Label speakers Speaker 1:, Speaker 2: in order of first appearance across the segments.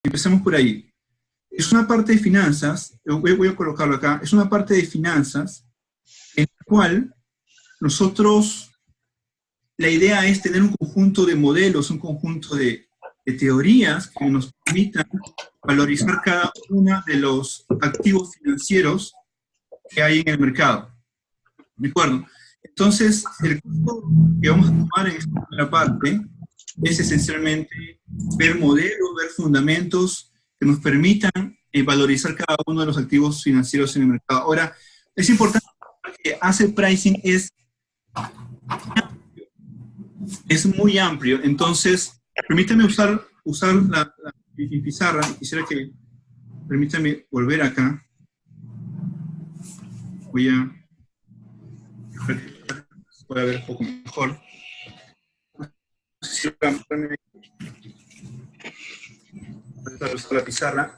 Speaker 1: Empecemos por ahí. Es una parte de finanzas, voy a colocarlo acá, es una parte de finanzas en la cual nosotros, la idea es tener un conjunto de modelos, un conjunto de teorías que nos permitan valorizar cada uno de los activos financieros que hay en el mercado. ¿De acuerdo? Entonces, el curso que vamos a tomar en esta primera parte es esencialmente ver modelos, ver fundamentos que nos permitan valorizar cada uno de los activos financieros en el mercado. Ahora, es importante que asset pricing es muy amplio, entonces permítame usar mi pizarra. Quisiera que permítame volver acá. Voy a ver un poco mejor. No sé si usar la pizarra.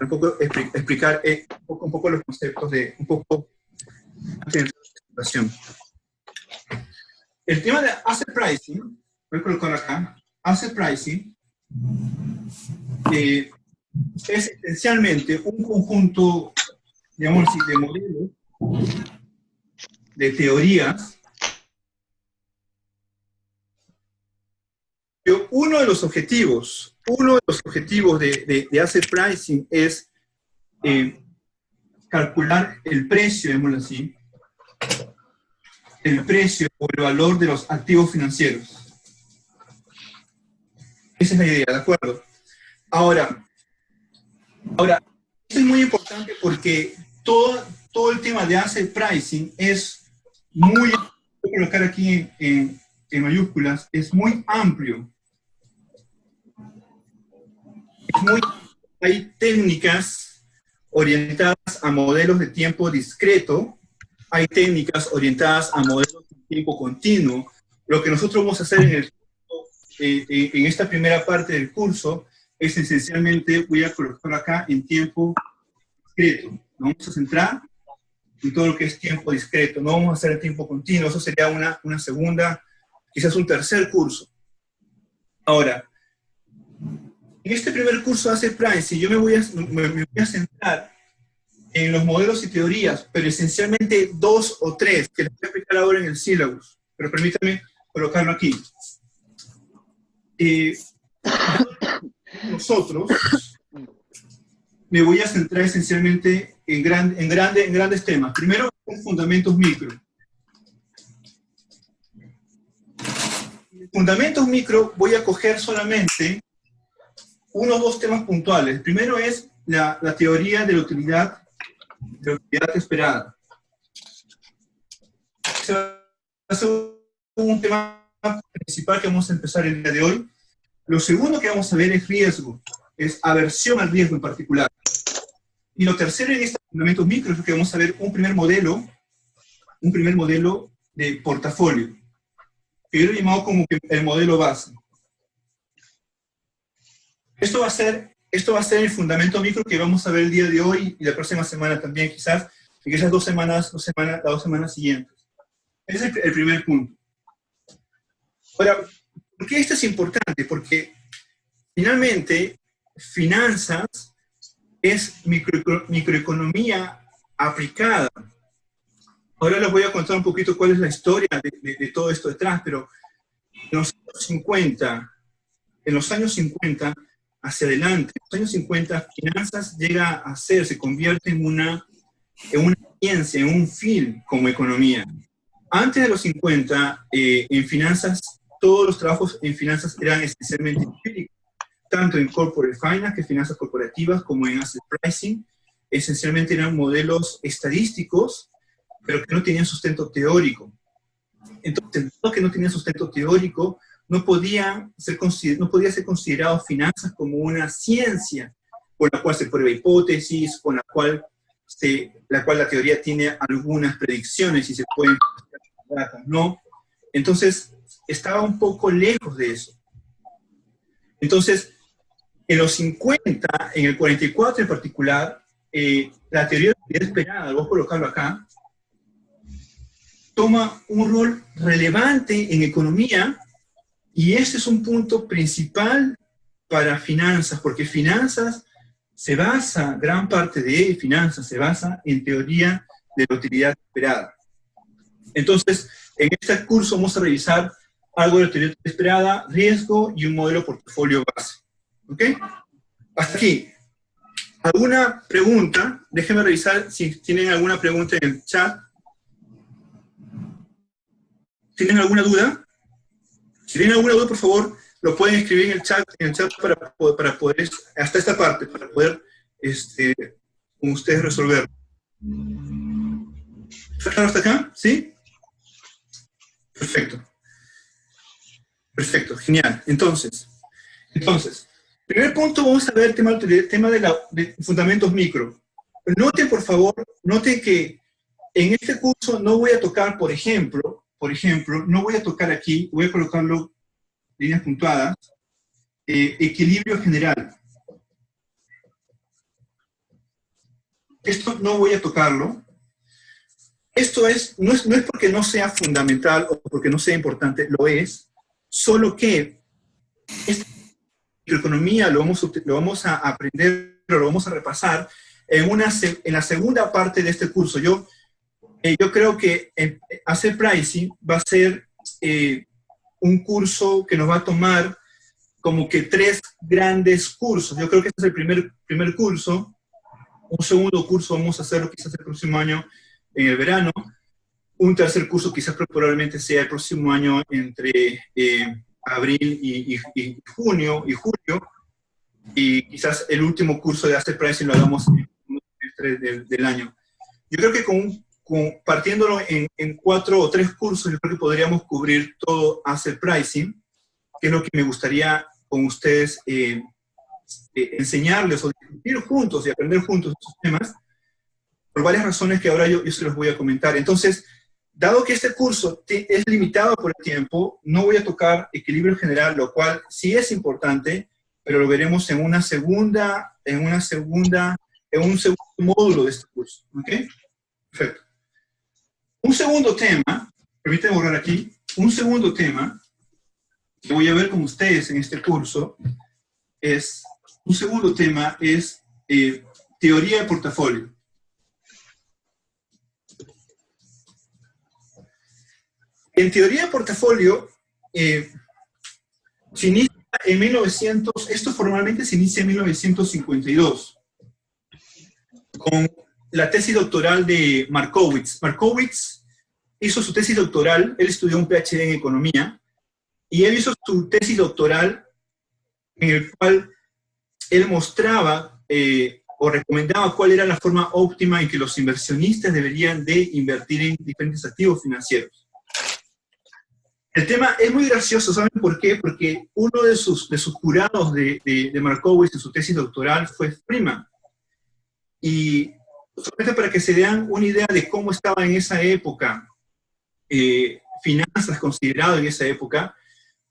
Speaker 1: Un poco explicar un poco los conceptos de un poco de la presentación. El tema de asset pricing, voy a colocar acá, asset pricing es esencialmente un conjunto, digamos así, de modelos, de teorías. Pero uno de los objetivos de asset pricing es calcular el precio, digámoslo así, el precio o el valor de los activos financieros. Esa es la idea, ¿de acuerdo? Ahora, esto es muy importante porque todo el tema de asset pricing es muy, voy a colocar aquí en mayúsculas, es muy amplio. Hay técnicas orientadas a modelos de tiempo discreto, hay técnicas orientadas a modelos de tiempo continuo. Lo que nosotros vamos a hacer en esta primera parte del curso es esencialmente, voy a colocar acá en tiempo discreto. Nos vamos a centrar en todo lo que es tiempo discreto, no vamos a hacer el tiempo continuo, eso sería una segunda, quizás un tercer curso. Ahora, en este primer curso de asset pricing yo me voy a centrar en los modelos y teorías, pero esencialmente 2 o 3, que les voy a explicar ahora en el syllabus, pero permítanme colocarlo aquí. Nosotros, me voy a centrar esencialmente en grandes temas. Primero, fundamentos micro. Fundamentos micro voy a coger solamente unos 2 temas puntuales. El primero es la teoría de la utilidad esperada. Ese va a ser un tema principal que vamos a empezar el día de hoy. Lo segundo que vamos a ver es riesgo, es aversión al riesgo en particular. Y lo tercero en estos fundamentos micro es que vamos a ver un primer modelo de portafolio, que yo lo he llamado como el modelo base. Esto va a ser el fundamento micro que vamos a ver el día de hoy y la próxima semana también, quizás, y que esas las 2 semanas siguientes. Ese es el primer punto. Ahora, ¿por qué esto es importante? Porque finalmente, finanzas es microeconomía aplicada. Ahora les voy a contar un poquito cuál es la historia de todo esto detrás, pero en los años 50 hacia adelante, en los años 50, finanzas se convierte en una ciencia, en un field como economía. Antes de los 50, en finanzas, todos los trabajos en finanzas eran esencialmente empíricos, tanto en corporate finance, que finanzas corporativas, como en asset pricing, esencialmente eran modelos estadísticos, pero que no tenían sustento teórico. Entonces, lo que no tenía sustento teórico no podía ser considerado finanzas como una ciencia con la cual se prueba hipótesis, con la cual la teoría tiene algunas predicciones y se pueden datos, ¿no? Entonces, estaba un poco lejos de eso. Entonces, en los 50, en el 44 en particular, la teoría de la utilidad esperada, voy a colocarlo acá, toma un rol relevante en economía, y este es un punto principal para finanzas, porque finanzas se basa, gran parte de finanzas se basa en teoría de la utilidad esperada. Entonces, en este curso vamos a revisar algo de teoría esperada, riesgo y un modelo portafolio base. ¿Ok? Hasta aquí. ¿Alguna pregunta? Déjenme revisar si tienen alguna pregunta en el chat. ¿Tienen alguna duda? Si tienen alguna duda, por favor, lo pueden escribir en el chat para poder, hasta esta parte, para poder, con ustedes resolver. ¿Está claro hasta acá? ¿Sí? Perfecto. Perfecto, genial. Entonces, primer punto, vamos a ver el tema de fundamentos micro. Noten, por favor, noten que en este curso no voy a tocar, por ejemplo, no voy a tocar aquí, voy a colocarlo líneas puntuadas, equilibrio general. Esto no voy a tocarlo. Esto no es porque no sea fundamental o porque no sea importante, lo es, solo que esta microeconomía lo vamos a aprender, lo vamos a repasar en la segunda parte de este curso. Yo creo que hacer pricing va a ser un curso que nos va a tomar como que 3 grandes cursos. Yo creo que este es el primer curso. Un segundo curso vamos a hacerlo quizás el próximo año en el verano. Un tercer curso quizás probablemente sea el próximo año entre abril y junio y julio. Y quizás el último curso de Asset Pricing lo hagamos en un semestre del año. Yo creo que partiéndolo en 4 o 3 cursos, yo creo que podríamos cubrir todo Asset Pricing, que es lo que me gustaría con ustedes enseñarles o discutir juntos y aprender juntos estos temas, por varias razones que ahora yo se los voy a comentar. Entonces, dado que este curso es limitado por el tiempo, no voy a tocar equilibrio general, lo cual sí es importante, pero lo veremos en un segundo módulo de este curso. ¿Ok? Perfecto. Un segundo tema, permítanme borrar aquí, un segundo tema que voy a ver con ustedes en este curso es teoría de portafolio. En teoría de portafolio, se inicia en 1900, esto formalmente se inicia en 1952, con la tesis doctoral de Markowitz. Markowitz hizo su tesis doctoral, él estudió un PhD en economía, y él hizo su tesis doctoral en el cual él mostraba o recomendaba cuál era la forma óptima en que los inversionistas deberían de invertir en diferentes activos financieros. El tema es muy gracioso, ¿saben por qué? Porque uno de sus jurados de Markowitz en su tesis doctoral fue Freeman. Y solamente para que se den una idea de cómo estaba en esa época, finanzas considerado en esa época,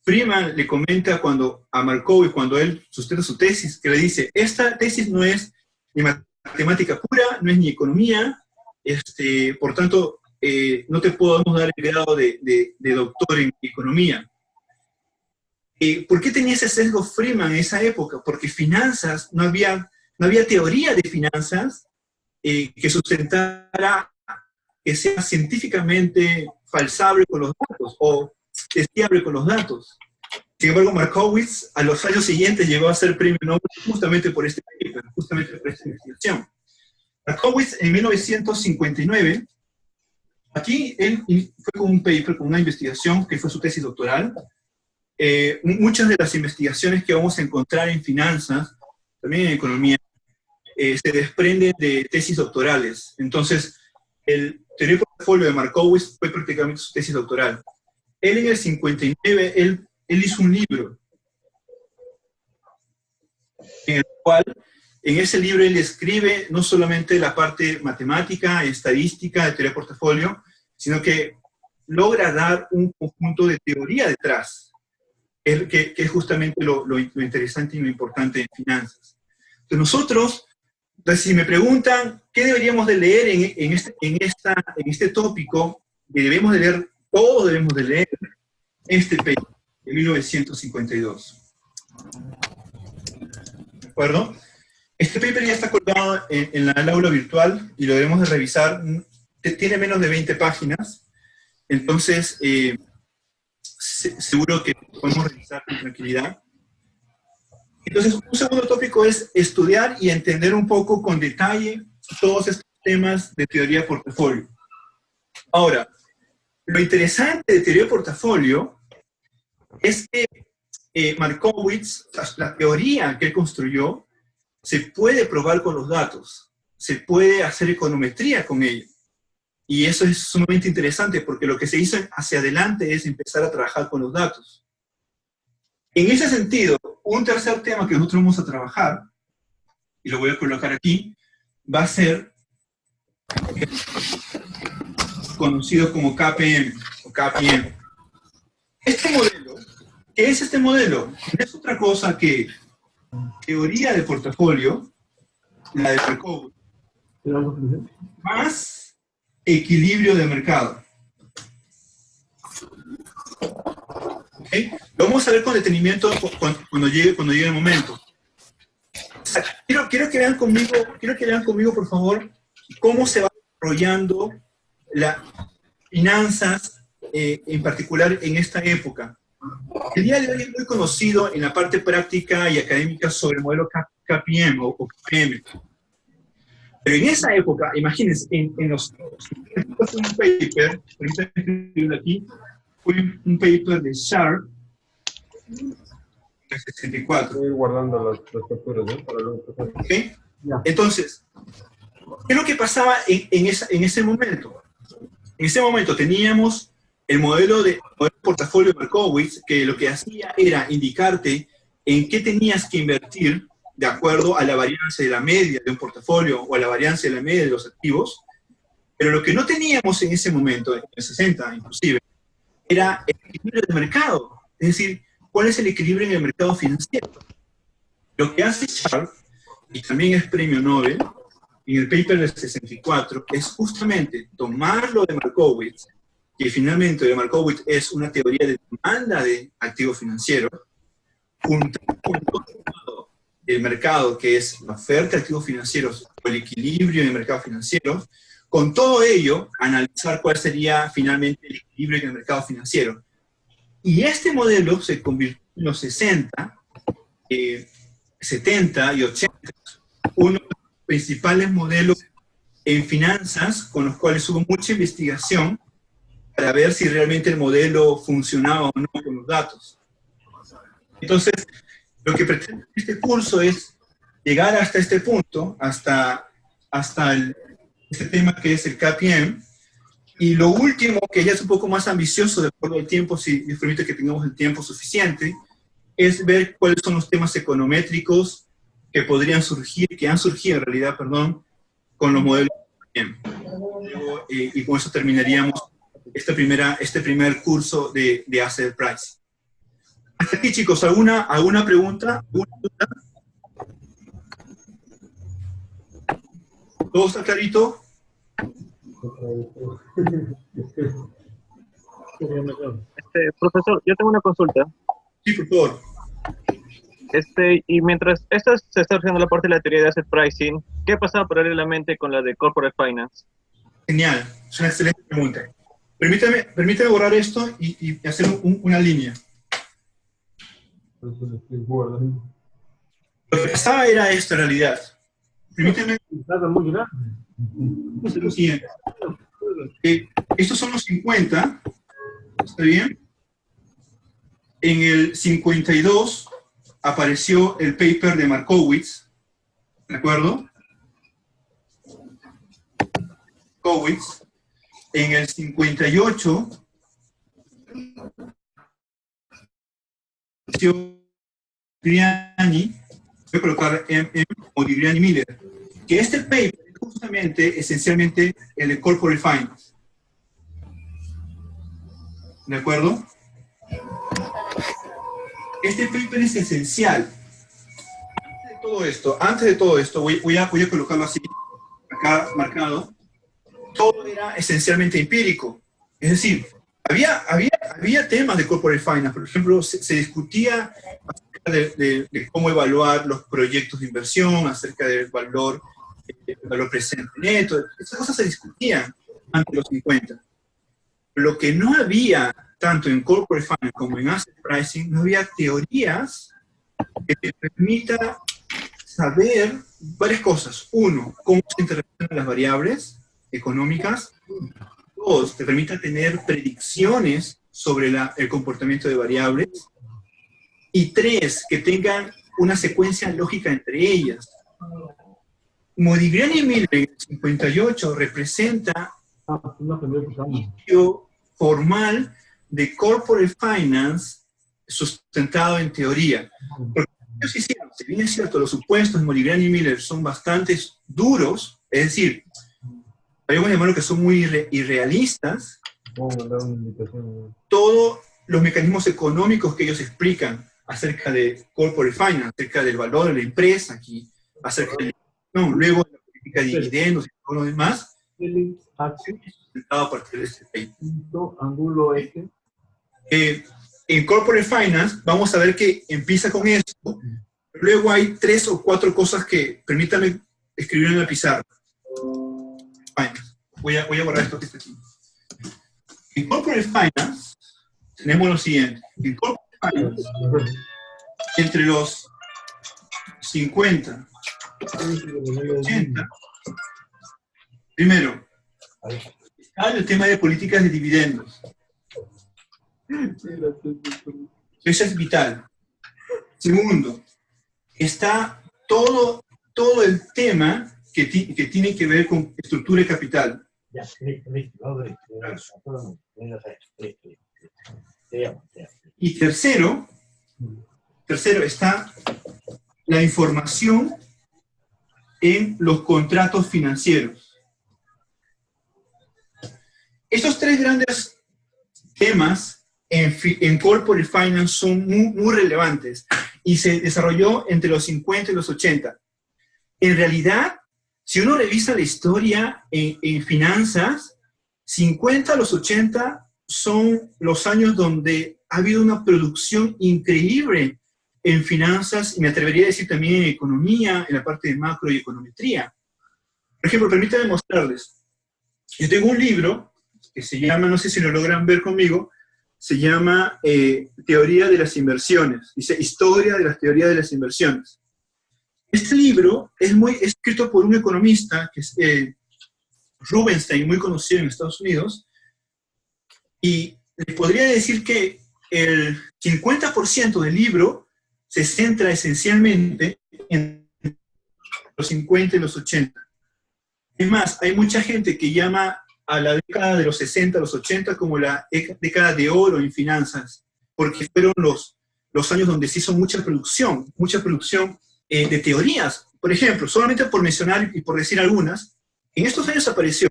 Speaker 1: Freeman le comenta a Markowitz, cuando él sustenta su tesis, que le dice, esta tesis no es ni matemática pura, no es ni economía, por tanto, no te podemos dar el grado de doctor en economía. ¿Por qué tenía ese sesgo Freeman en esa época? Porque finanzas, no había teoría de finanzas que sustentara, que sea científicamente falsable con los datos o testeable con los datos. Sin embargo, Markowitz a los años siguientes llegó a ser premio Nobel justamente por este paper, justamente por esta investigación. Markowitz en 1959, aquí él fue con un paper, con una investigación que fue su tesis doctoral. Muchas de las investigaciones que vamos a encontrar en finanzas, también en economía, se desprenden de tesis doctorales. Entonces, el teoría de portafolio de Markowitz fue prácticamente su tesis doctoral. Él en el 59, él hizo un libro, en el cual, en ese libro él escribe no solamente la parte matemática, estadística de teoría de portafolio, sino que logra dar un conjunto de teoría detrás, que es justamente lo interesante y lo importante en finanzas. Entonces nosotros, si me preguntan qué deberíamos de leer en este tópico, debemos de leer, todos debemos de leer este paper de 1952. acuerdo? Este paper ya está colgado en el aula virtual y lo debemos de revisar. Tiene menos de 20 páginas, entonces seguro que podemos revisar con tranquilidad. Entonces, un segundo tópico es estudiar y entender un poco con detalle todos estos temas de teoría de portafolio. Ahora, lo interesante de teoría de portafolio es que Markowitz, la teoría que él construyó, se puede probar con los datos, se puede hacer econometría con ello. Y eso es sumamente interesante porque lo que se hizo hacia adelante es empezar a trabajar con los datos. En ese sentido, un tercer tema que nosotros vamos a trabajar, y lo voy a colocar aquí, va a ser conocido como KPM o KPM. Este modelo, ¿qué es este modelo? No es otra cosa que teoría de portafolio, la de Markowitz, más equilibrio de mercado. ¿Okay? Lo vamos a ver con detenimiento cuando llegue el momento. O sea, quiero que vean conmigo, por favor, cómo se va desarrollando las finanzas, en particular en esta época. El día de hoy es muy conocido en la parte práctica y académica sobre el modelo KPM o KPM. Pero en esa época, imagínense, en los fue un paper, ahorita escribirlo aquí, fue un paper de Sharp, de 64.
Speaker 2: Estoy guardando las capturas, ¿no? Para luego pasar.
Speaker 1: ¿Okay? Entonces, ¿qué es lo que pasaba en ese momento? En ese momento teníamos el modelo de portafolio de Markowitz, que lo que hacía era indicarte en qué tenías que invertir de acuerdo a la varianza de la media de un portafolio o a la varianza de la media de los activos, pero lo que no teníamos en ese momento, en el 60 inclusive, era el equilibrio de mercado, es decir, cuál es el equilibrio en el mercado financiero. Lo que hace Sharp, y también es premio Nobel, en el paper del 64, es justamente tomar lo de Markowitz, que finalmente de Markowitz es una teoría de demanda de activos financieros, juntar con otro lado del mercado, que es la oferta de activos financieros o el equilibrio en el mercado financiero, con todo ello, analizar cuál sería finalmente el equilibrio en el mercado financiero. Y este modelo se convirtió en los 60, 70 y 80, uno de los principales modelos en finanzas con los cuales hubo mucha investigación para ver si realmente el modelo funcionaba o no con los datos. Entonces, lo que pretende este curso es llegar hasta este punto, hasta este tema que es el KPM, y lo último, que ya es un poco más ambicioso de acuerdo al tiempo, si me permite que tengamos el tiempo suficiente, es ver cuáles son los temas econométricos que podrían surgir, que han surgido en realidad, perdón, con los modelos KPM. Y con eso terminaríamos este primer curso de Asset Price. Hasta aquí, chicos, ¿alguna pregunta? ¿Alguna duda? ¿Todo está clarito?
Speaker 3: Profesor, yo tengo una consulta.
Speaker 1: Sí, por favor.
Speaker 3: Y mientras esta se está haciendo la parte de la teoría de asset pricing, ¿qué pasaba paralelamente con la de corporate finance?
Speaker 1: Genial, es una excelente pregunta. Permítame borrar esto y hacer una línea. Lo que pasaba era esto en realidad. Permíteme hacer lo siguiente. Estos son los 50, ¿está bien? En el 52 apareció el paper de Markowitz, ¿de acuerdo? Markowitz. En el 58 Grignani, voy a colocar o Grignani Miller, que este paper es justamente, esencialmente, el de Corporate Finance. ¿De acuerdo? Este paper es esencial. Antes de todo esto, voy a colocarlo así, acá marcado. Todo era esencialmente empírico. Es decir, había temas de corporate finance, por ejemplo, se discutía de cómo evaluar los proyectos de inversión, acerca del valor presente neto. Esas cosas se discutían antes de los 50. Lo que no había, tanto en corporate finance como en asset pricing, no había teorías que te permita saber varias cosas. Uno, cómo se interrelacionan las variables económicas. Dos, te permita tener predicciones sobre el comportamiento de variables. Y tres, que tengan una secuencia lógica entre ellas. Modigliani y Miller en el 58 representa un inicio formal de corporate finance sustentado en teoría. Porque ellos hicieron, si bien es cierto, los supuestos de Modigliani y Miller son bastante duros, es decir, podemos llamarlo que son muy irrealistas, todos los mecanismos económicos que ellos explican acerca de corporate finance, acerca del valor de la empresa, aquí, acerca de luego de la política de dividendos y todo lo demás, a partir de este paper. En corporate finance vamos a ver que empieza con esto, luego hay 3 o 4 cosas que permítanme escribir en la pizarra. Voy a borrar esto que está aquí. En corporate finance tenemos lo siguiente. En corporate finance, entre los 50 y 80, primero, está el tema de políticas de dividendos. Eso es vital. Segundo, está todo el tema que tiene que ver con estructura de capital. Y tercero está la información en los contratos financieros. Estos 3 grandes temas en corporate finance son muy relevantes y se desarrolló entre los 50 y los 80. En realidad, si uno revisa la historia en finanzas, 50 a los 80 son los años donde ha habido una producción increíble en finanzas, y me atrevería a decir también en economía, en la parte de macro y econometría. Por ejemplo, permítanme mostrarles. Yo tengo un libro que se llama, no sé si lo logran ver conmigo, se llama Teoría de las Inversiones. Dice Historia de las Teorías de las Inversiones. Este libro es escrito por un economista, que es Rubenstein, muy conocido en Estados Unidos, y les podría decir que el 50% del libro se centra esencialmente en los 50 y los 80. Es más, hay mucha gente que llama a la década de los 60, los 80 como la década de oro en finanzas, porque fueron los años donde se hizo mucha producción de teorías. Por ejemplo, solamente por mencionar y por decir algunas, en estos años apareció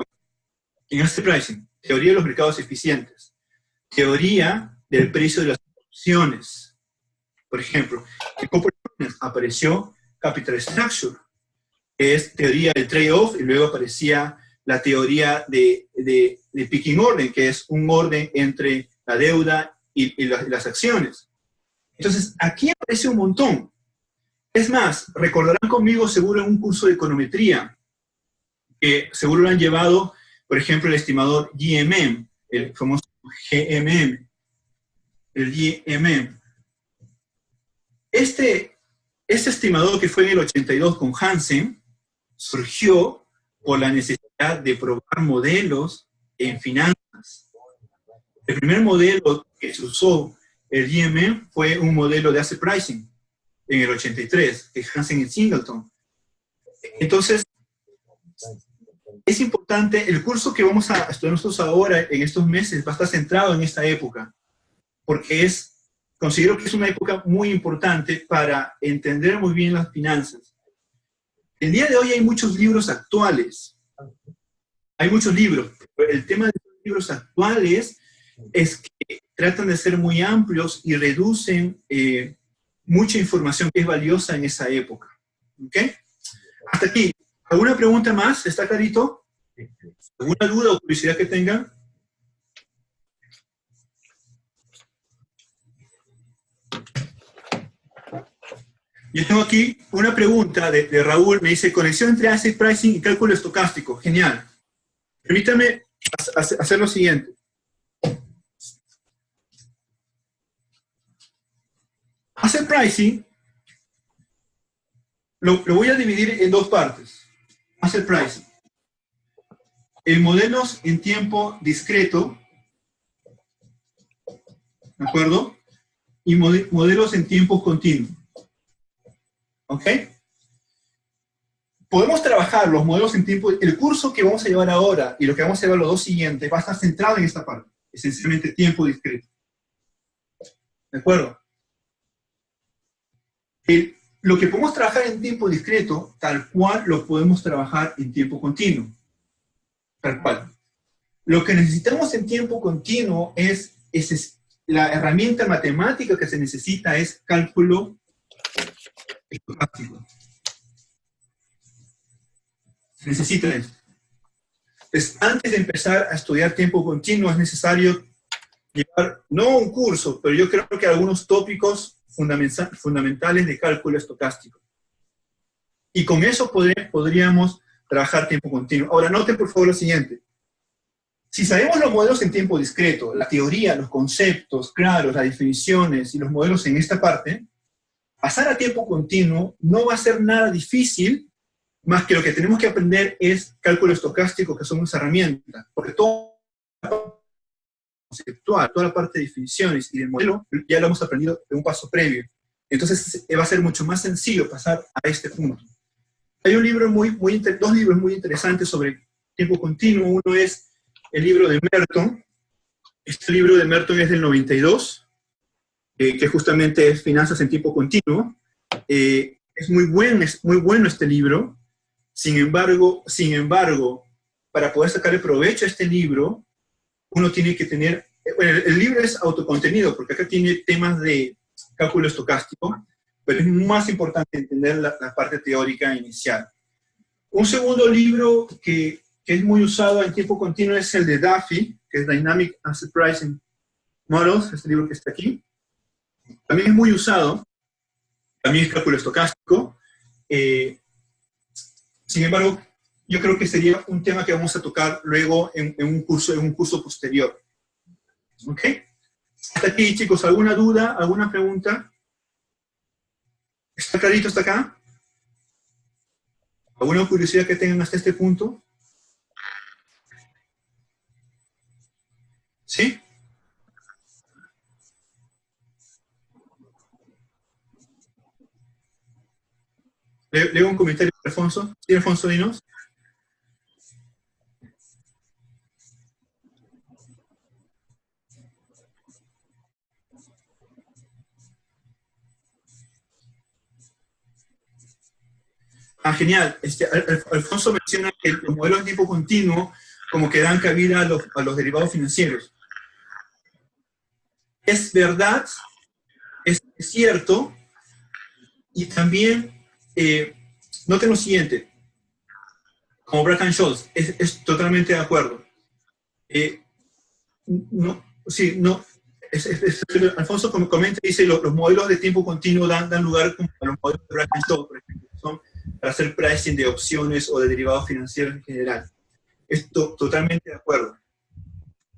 Speaker 1: en asset pricing, teoría de los mercados eficientes, teoría del precio de las opciones. Por ejemplo, en corporate finance apareció capital structure, que es teoría del trade-off, y luego aparecía la teoría de picking order, que es un orden entre la deuda y las acciones. Entonces, aquí aparece un montón. Es más, recordarán conmigo seguro en un curso de econometría, que seguro lo han llevado, por ejemplo, el estimador GMM, el famoso GMM, el GMM. Este estimador, que fue en el 82 con Hansen, surgió por la necesidad de probar modelos en finanzas. El primer modelo que se usó, el GMM, fue un modelo de asset pricing en el 83, de Hansen y Singleton. Entonces, es importante, el curso que vamos a estudiar nosotros ahora, en estos meses, va a estar centrado en esta época, porque considero que es una época muy importante para entender muy bien las finanzas. El día de hoy hay muchos libros actuales. Hay muchos libros. Pero el tema de los libros actuales es que tratan de ser muy amplios y reducen mucha información que es valiosa en esa época. ¿Ok? Hasta aquí. ¿Alguna pregunta más? ¿Está clarito? ¿Alguna duda o curiosidad que tengan? Yo tengo aquí una pregunta de Raúl, me dice, conexión entre asset pricing y cálculo estocástico. Genial. Permítame hacer lo siguiente. Asset pricing lo voy a dividir en dos partes. Asset pricing. En modelos en tiempo discreto, ¿de acuerdo? Y modelos en tiempo continuo. ¿Ok? Podemos trabajar los modelos en tiempo... El curso que vamos a llevar ahora y lo que vamos a llevar los dos siguientes va a estar centrado en esta parte. Esencialmente tiempo discreto. ¿De acuerdo? Lo que podemos trabajar en tiempo discreto, tal cual lo podemos trabajar en tiempo continuo. Tal cual. Lo que necesitamos en tiempo continuo es la herramienta matemática que se necesita es cálculo estocástico. Se necesita eso. Entonces, antes de empezar a estudiar tiempo continuo es necesario llevar, no un curso, pero yo creo que algunos tópicos fundamentales de cálculo estocástico. Y con eso podríamos trabajar tiempo continuo. Ahora, noten por favor lo siguiente. Si sabemos los modelos en tiempo discreto, la teoría, los conceptos claros, las definiciones y los modelos en esta parte, pasar a tiempo continuo no va a ser nada difícil, más que lo que tenemos que aprender es cálculo estocástico, que son unas herramientas. Porque todo conceptual, toda la parte de definiciones y del modelo, ya lo hemos aprendido en un paso previo. Entonces va a ser mucho más sencillo pasar a este punto. Hay un libro dos libros muy interesantes sobre tiempo continuo. Uno es el libro de Merton. Este libro de Merton es del 92, que justamente es Finanzas en tiempo continuo. Es muy bueno este libro. Sin embargo, para poder sacarle provecho a este libro, uno tiene que tener... Bueno, el libro es autocontenido, porque acá tiene temas de cálculo estocástico, pero es más importante entender la parte teórica inicial. Un segundo libro que es muy usado en tiempo continuo es el de Duffy, que es Dynamic Asset Pricing Models, este libro que está aquí. También es muy usado, también es cálculo estocástico. Sin embargo, yo creo que sería un tema que vamos a tocar luego en un curso posterior. ¿Ok? Hasta aquí, chicos, ¿alguna duda, alguna pregunta? ¿Está clarito hasta acá? ¿Alguna curiosidad que tengan hasta este punto? ¿Sí? Leo un comentario de Alfonso. ¿Sí, Alfonso, dinos? Genial. Alfonso menciona que los modelos de tiempo continuo como que dan cabida a los derivados financieros. Es verdad, es cierto, y también noten lo siguiente, como Bracken Scholes, es totalmente de acuerdo. Alfonso comenta y dice los modelos de tiempo continuo dan lugar a los modelos de Bracken Scholes, por ejemplo, que son para hacer pricing de opciones o de derivados financieros en general. Esto totalmente de acuerdo.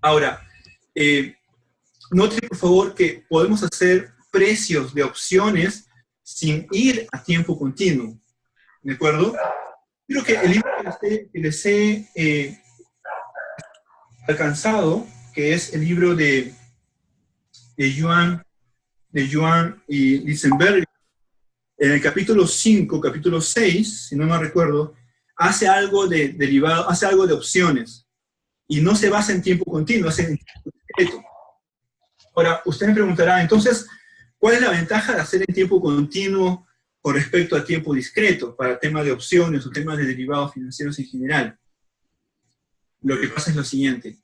Speaker 1: Ahora, noten por favor que podemos hacer precios de opciones sin ir a tiempo continuo. ¿De acuerdo? Creo que el libro que les he alcanzado, que es el libro de Joan y Lisenberg, en el capítulo 5, capítulo 6, si no me recuerdo, hace algo de derivado, hace algo de opciones, y no se basa en tiempo continuo, hace en tiempo discreto. Ahora, usted me preguntará, entonces, ¿cuál es la ventaja de hacer en tiempo continuo con respecto a tiempo discreto para temas de opciones o temas de derivados financieros en general? Lo que pasa es lo siguiente.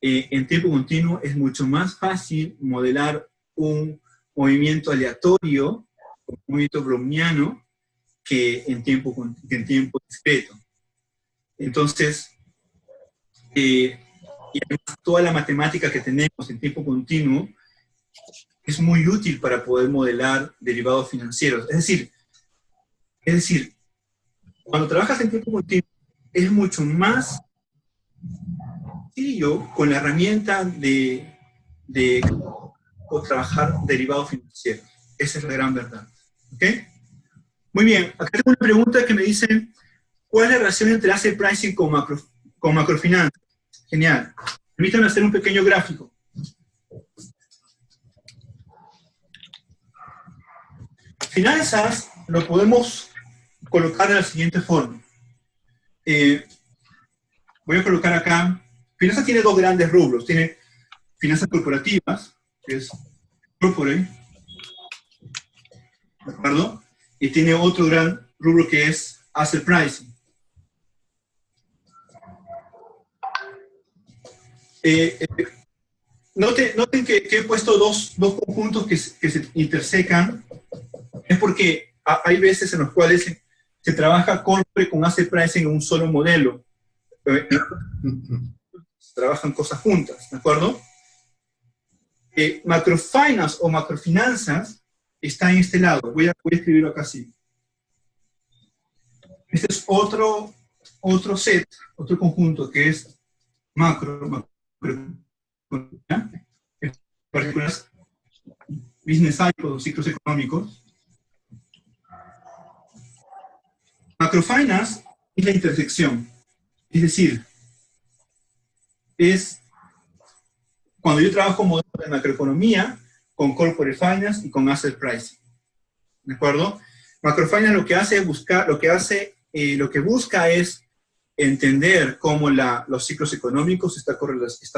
Speaker 1: En tiempo continuo es mucho más fácil modelar un movimiento aleatorio, un movimiento browniano, que en tiempo discreto. Entonces, y además toda la matemática que tenemos en tiempo continuo es muy útil para poder modelar derivados financieros. Es decir, Es decir, cuando trabajas en tiempo continuo, es mucho más sencillo con la herramienta de trabajar derivados financieros. Esa es la gran verdad. ¿Ok? Muy bien, acá tengo una pregunta que me dice, ¿cuál es la relación entre asset pricing con macrofinanzas? Genial. Permítanme hacer un pequeño gráfico. Finanzas lo podemos colocar de la siguiente forma. Voy a colocar acá, finanzas tiene dos grandes rubros. Tiene finanzas corporativas, que es corporate, ¿de acuerdo? Y tiene otro gran rubro que es asset pricing. Noten que he puesto dos conjuntos que se intersecan. Es porque hay veces en los cuales se trabaja corporate con asset pricing en un solo modelo. Se trabajan cosas juntas, ¿de acuerdo? Macrofinance o macrofinanzas está en este lado. Voy a escribirlo acá así. Este es otro set, otro conjunto que es macro particulares business cycles o ciclos económicos. Macrofinance es la intersección. Es decir, es cuando yo trabajo modelos de macroeconomía con corporate finance y con asset pricing. ¿De acuerdo? Macrofinance lo que hace es buscar, lo que busca es entender cómo los ciclos económicos está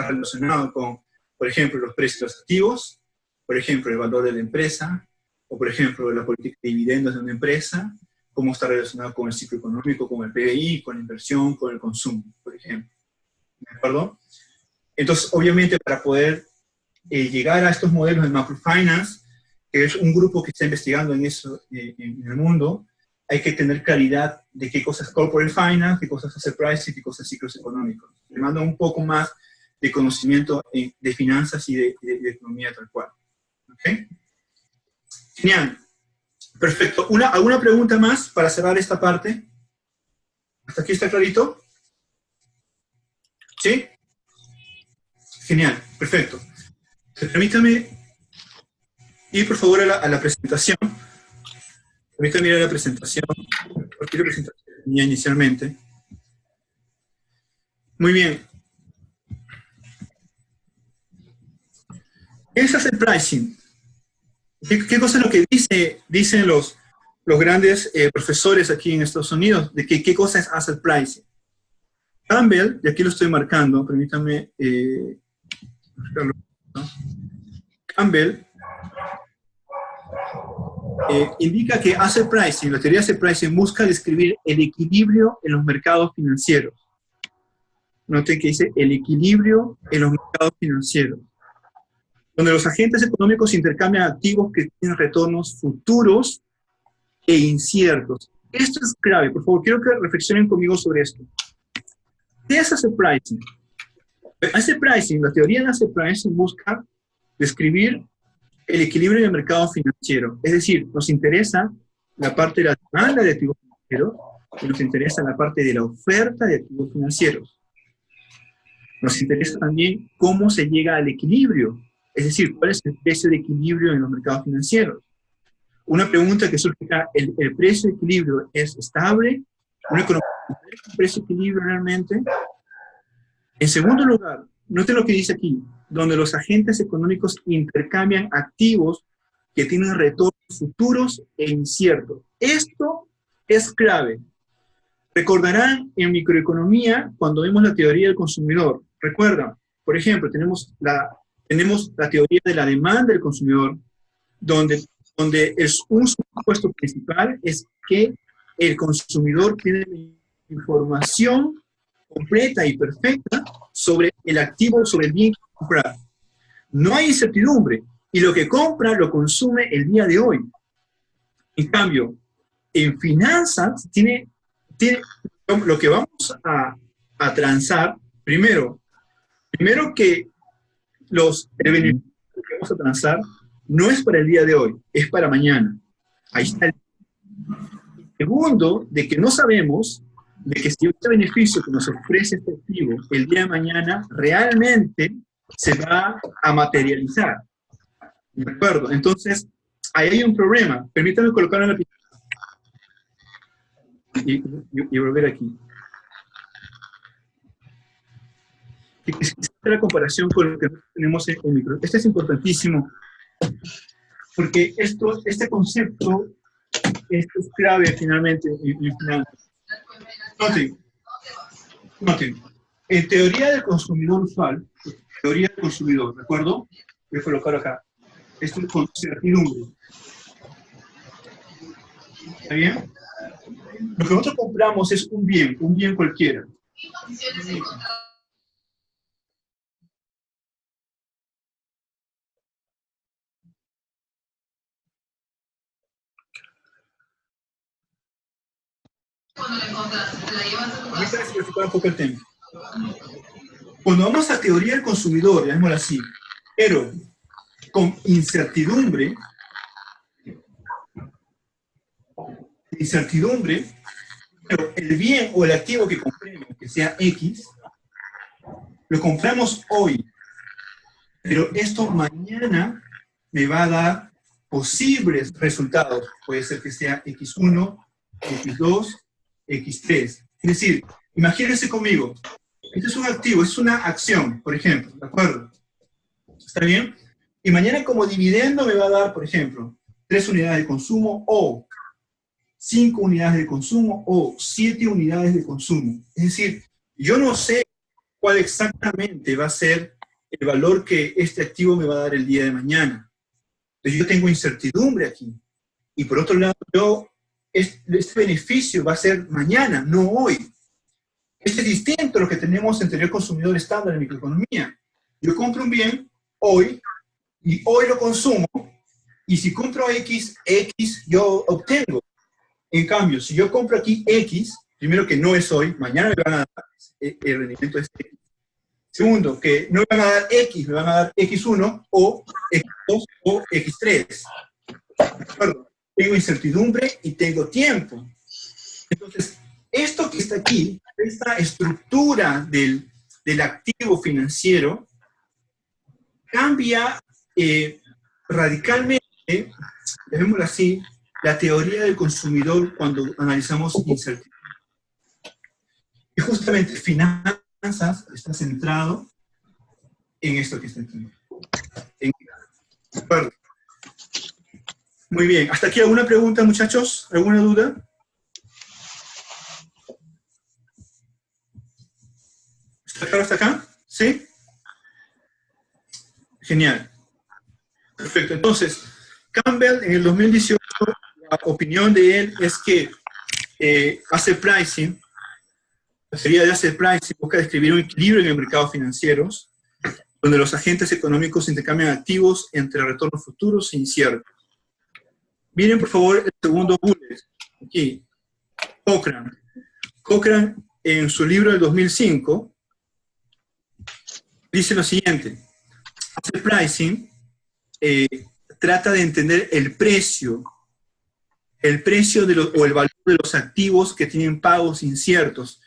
Speaker 1: relacionado con, por ejemplo, los precios de los activos, por ejemplo, el valor de la empresa, o por ejemplo, la política de dividendos de una empresa, cómo está relacionado con el ciclo económico, con el PBI, con la inversión, con el consumo, por ejemplo. ¿De acuerdo? Entonces, obviamente, para poder llegar a estos modelos de macrofinance, que es un grupo que está investigando en eso en el mundo, hay que tener claridad de qué cosas es corporate finance, qué cosas es asset pricing, qué cosas es ciclos económicos. Le mando un poco más de conocimiento de finanzas y de economía tal cual. ¿Ok? Genial. Perfecto. ¿Alguna pregunta más para cerrar esta parte? ¿Hasta aquí está clarito? ¿Sí? Genial. Perfecto. Permítame ir, por favor, a la presentación. Permítame ir a la presentación. Cualquier presentación que tenía inicialmente. Muy bien. ¿Qué es asset pricing? ¿Qué cosa es lo que dicen los grandes profesores aquí en Estados Unidos? De qué cosa es asset pricing. Campbell, y aquí lo estoy marcando, permítanme ¿no? Campbell indica que asset pricing, la teoría de asset pricing busca describir el equilibrio en los mercados financieros. Noten que dice el equilibrio en los mercados financieros, donde los agentes económicos intercambian activos que tienen retornos futuros e inciertos. Esto es clave, por favor, quiero que reflexionen conmigo sobre esto. ¿Qué es asset pricing? Asset pricing, la teoría de asset pricing busca describir el equilibrio en el mercado financiero. Es decir, nos interesa la parte de la demanda de activos financieros y nos interesa la parte de la oferta de activos financieros. Nos interesa también cómo se llega al equilibrio. Es decir, ¿cuál es el precio de equilibrio en los mercados financieros? Una pregunta que surge acá, ¿el precio de equilibrio es estable? ¿Una economía tiene un precio de equilibrio realmente? En segundo lugar, noten lo que dice aquí, donde los agentes económicos intercambian activos que tienen retornos futuros e inciertos. Esto es clave. Recordarán en microeconomía cuando vemos la teoría del consumidor. Recuerdan, por ejemplo, tenemos la teoría de la demanda del consumidor, donde un supuesto principal es que el consumidor tiene información completa y perfecta sobre el activo, sobre el bien que comprar. No hay incertidumbre, y lo que compra lo consume el día de hoy. En cambio, en finanzas tiene lo que vamos a transar, primero que el beneficio que vamos a transar no es para el día de hoy, es para mañana. Ahí está. Segundo, de que no sabemos de que si este beneficio que nos ofrece este activo el día de mañana realmente se va a materializar. ¿De acuerdo? Entonces, ahí hay un problema. Permítanme colocarlo en la y volver aquí. La comparación con lo que tenemos en micro. Este es importantísimo, porque este concepto es clave finalmente en finanzas. Noten, en teoría del consumidor usual, teoría del consumidor, ¿de acuerdo? Voy a colocar acá. Esto es con certidumbre. ¿Está bien? Lo que nosotros compramos es un bien cualquiera. Voy a simplificar un poco el tema. Cuando vamos a teoría del consumidor, llamémoslo así, pero con incertidumbre, pero el bien o el activo que compremos, que sea X, lo compramos hoy, pero esto mañana me va a dar posibles resultados. Puede ser que sea X1, X2, X3. Es decir, imagínense conmigo, este es un activo, es una acción, por ejemplo, ¿de acuerdo? ¿Está bien? Y mañana como dividendo me va a dar, por ejemplo, 3 unidades de consumo o 5 unidades de consumo o 7 unidades de consumo. Es decir, yo no sé cuál exactamente va a ser el valor que este activo me va a dar el día de mañana. Entonces yo tengo incertidumbre aquí. Y por otro lado, este beneficio va a ser mañana, no hoy. Este es distinto a lo que tenemos en teoría consumidor estándar en microeconomía. Yo compro un bien hoy y hoy lo consumo, y si compro X yo obtengo. En cambio, si yo compro aquí X, primero que no es hoy, mañana me van a dar el rendimiento de X. Segundo, que no me van a dar X, me van a dar X1 o X2 o X3. ¿De acuerdo? Tengo incertidumbre y tengo tiempo. Entonces, esto que está aquí, esta estructura del activo financiero, cambia radicalmente, llamémoslo así, la teoría del consumidor cuando analizamos incertidumbre. Y justamente finanzas está centrado en esto que está aquí. Muy bien. ¿Hasta aquí alguna pregunta, muchachos? ¿Alguna duda? ¿Está claro hasta acá? ¿Sí? Genial. Perfecto. Entonces, Campbell en el 2018, la opinión de él es que asset pricing, la teoría de asset pricing busca describir un equilibrio en el mercado financieros, donde los agentes económicos intercambian activos entre retornos futuros e inciertos. Miren, por favor, el segundo bullet. Aquí. Cochrane. Cochrane, en su libro del 2005, dice lo siguiente. Asset pricing trata de entender el precio o el valor de los activos que tienen pagos inciertos.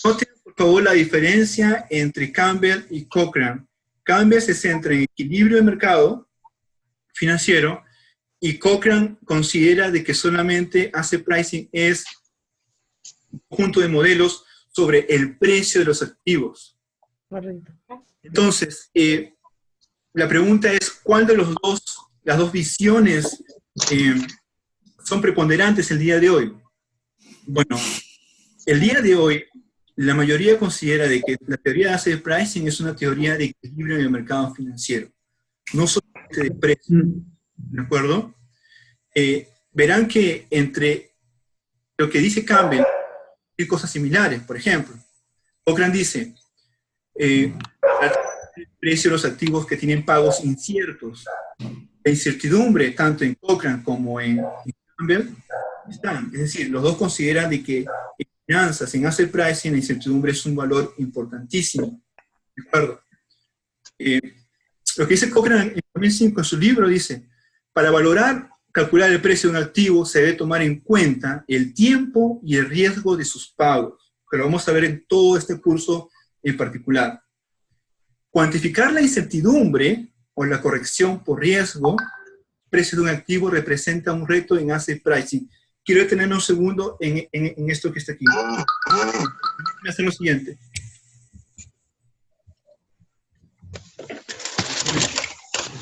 Speaker 1: Noten, por favor, la diferencia entre Campbell y Cochrane. Campbell se centra en equilibrio de mercado financiero y Cochrane considera de que solamente asset pricing es un conjunto de modelos sobre el precio de los activos.
Speaker 4: Correcto.
Speaker 1: Entonces, la pregunta es, ¿cuál de las dos visiones son preponderantes el día de hoy? Bueno, el día de hoy, la mayoría considera de que la teoría de asset pricing es una teoría de equilibrio en el mercado financiero, no solamente de precio, ¿de acuerdo? Verán que entre lo que dice Campbell hay cosas similares. Por ejemplo, Cochrane dice, el precio de los activos que tienen pagos inciertos. La incertidumbre, tanto en Cochrane como en Campbell, están. Es decir, los dos consideran de que en finanzas, en asset pricing, la incertidumbre es un valor importantísimo. ¿De acuerdo? Lo que dice Cochrane en 2005 en su libro dice, para valorar calcular el precio de un activo, se debe tomar en cuenta el tiempo y el riesgo de sus pagos, que lo vamos a ver en todo este curso en particular. Cuantificar la incertidumbre o la corrección por riesgo, precio de un activo representa un reto en asset pricing. Quiero detenerme un segundo en esto que está aquí. Voy a hacer lo siguiente.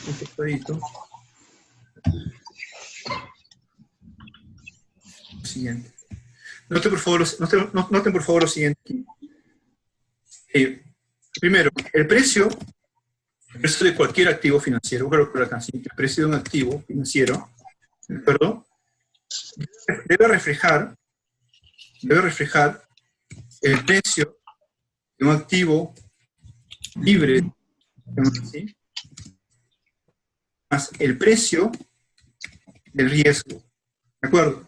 Speaker 1: Un sectorito. Siguiente. Noten por favor lo siguiente aquí. Primero, el precio de cualquier activo financiero, el precio de un activo financiero, ¿de acuerdo? Debe reflejar el precio de un activo libre, ¿sí?, más el precio del riesgo. ¿De acuerdo?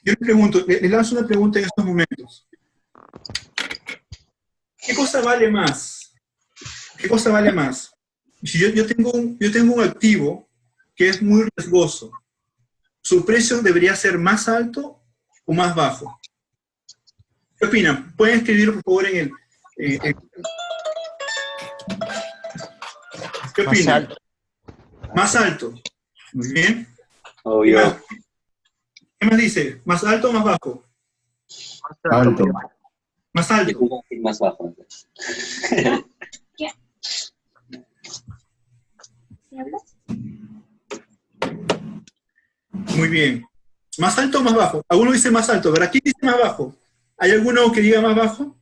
Speaker 1: Yo le pregunto, le lanzo una pregunta en estos momentos. ¿Qué cosa vale más? ¿Qué cosa vale más? Si yo tengo un activo que es muy riesgoso, ¿su precio debería ser más alto o más bajo? ¿Qué opinan? Pueden escribirlo, por favor, en el... ¿Qué opinan? Más alto. Muy bien.
Speaker 4: Obvio.
Speaker 1: ¿Qué más dice? ¿Más alto o más bajo?
Speaker 5: Alto.
Speaker 1: Más alto.
Speaker 4: Más bajo.
Speaker 1: Muy bien. ¿Más alto o más bajo? Alguno dice más alto, ¿verdad? ¿Quién dice más bajo? ¿Hay alguno que diga más bajo?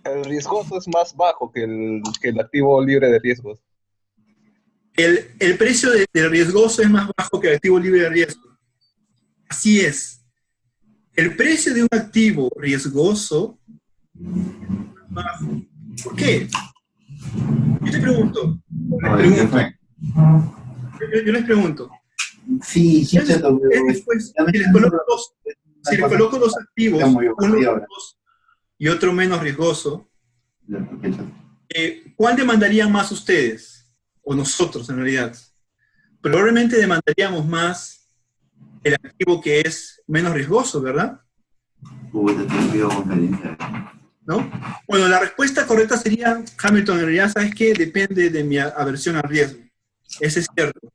Speaker 6: El riesgoso es más bajo que el activo libre de riesgos.
Speaker 1: El precio del riesgoso es más bajo que el activo libre de riesgo. Así es. El precio de un activo riesgoso es más bajo. ¿Por qué? Yo te pregunto. Yo les pregunto.
Speaker 5: Sí, sí,
Speaker 1: después, si les coloco dos activos, uno riesgoso y otro menos riesgoso, ¿cuál demandarían más ustedes? O nosotros, en realidad. Probablemente demandaríamos más el activo que es menos riesgoso, ¿verdad? ¿No? Bueno, la respuesta correcta sería, Hamilton, en realidad, ¿sabes qué? Depende de mi aversión al riesgo. Ese es cierto.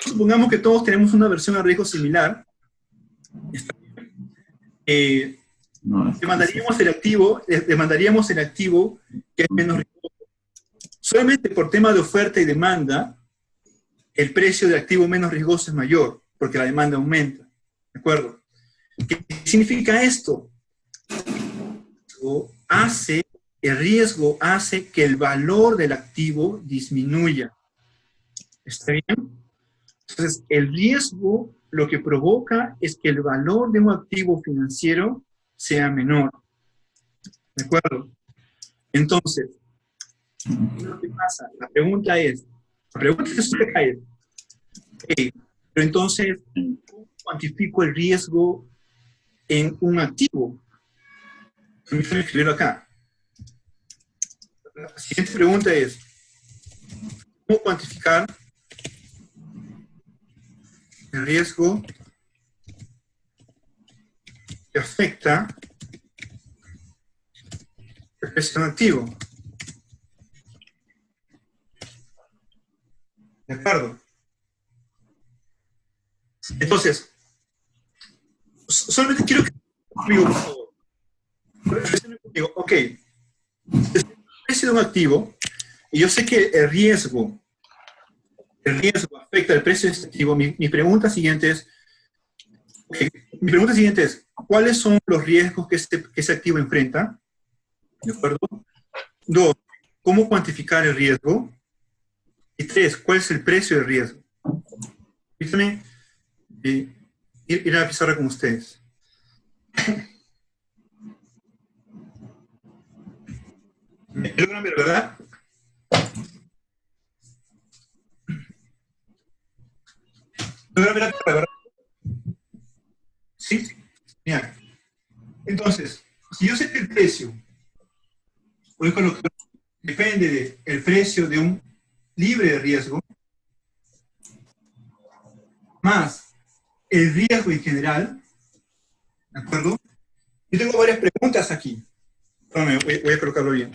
Speaker 1: Supongamos que todos tenemos una aversión al riesgo similar. Demandaríamos el activo que es menos riesgoso. Solamente por tema de oferta y demanda, el precio del activo menos riesgoso es mayor, porque la demanda aumenta. ¿De acuerdo? ¿Qué significa esto? El riesgo hace que el valor del activo disminuya. ¿Está bien? Entonces, el riesgo lo que provoca es que el valor de un activo financiero sea menor. ¿De acuerdo? Entonces, ¿qué pasa? La pregunta que surge acá es, pero entonces, ¿cómo cuantifico el riesgo en un activo? Permítanme escribirlo acá. La siguiente pregunta es, ¿cómo cuantificar el riesgo que afecta el precio de un activo? ¿De acuerdo? Entonces, solamente quiero que conmigo, por favor. Conmigo. Ok. El precio de un activo, y yo sé que el riesgo afecta el precio de este activo. Mi pregunta siguiente es, ¿cuáles son los riesgos que ese activo enfrenta? ¿De acuerdo? 2, ¿cómo cuantificar el riesgo? Y 3, ¿cuál es el precio del riesgo? Permítanme ir a la pizarra con ustedes. ¿Me logran ver, verdad? ¿Logran ver acá, verdad? ¿Sí? Bien. Entonces, si yo sé que el precio, voy con lo que depende del precio de un libre de riesgo, más el riesgo en general, ¿de acuerdo? Yo tengo varias preguntas aquí. Perdón, voy a colocarlo bien.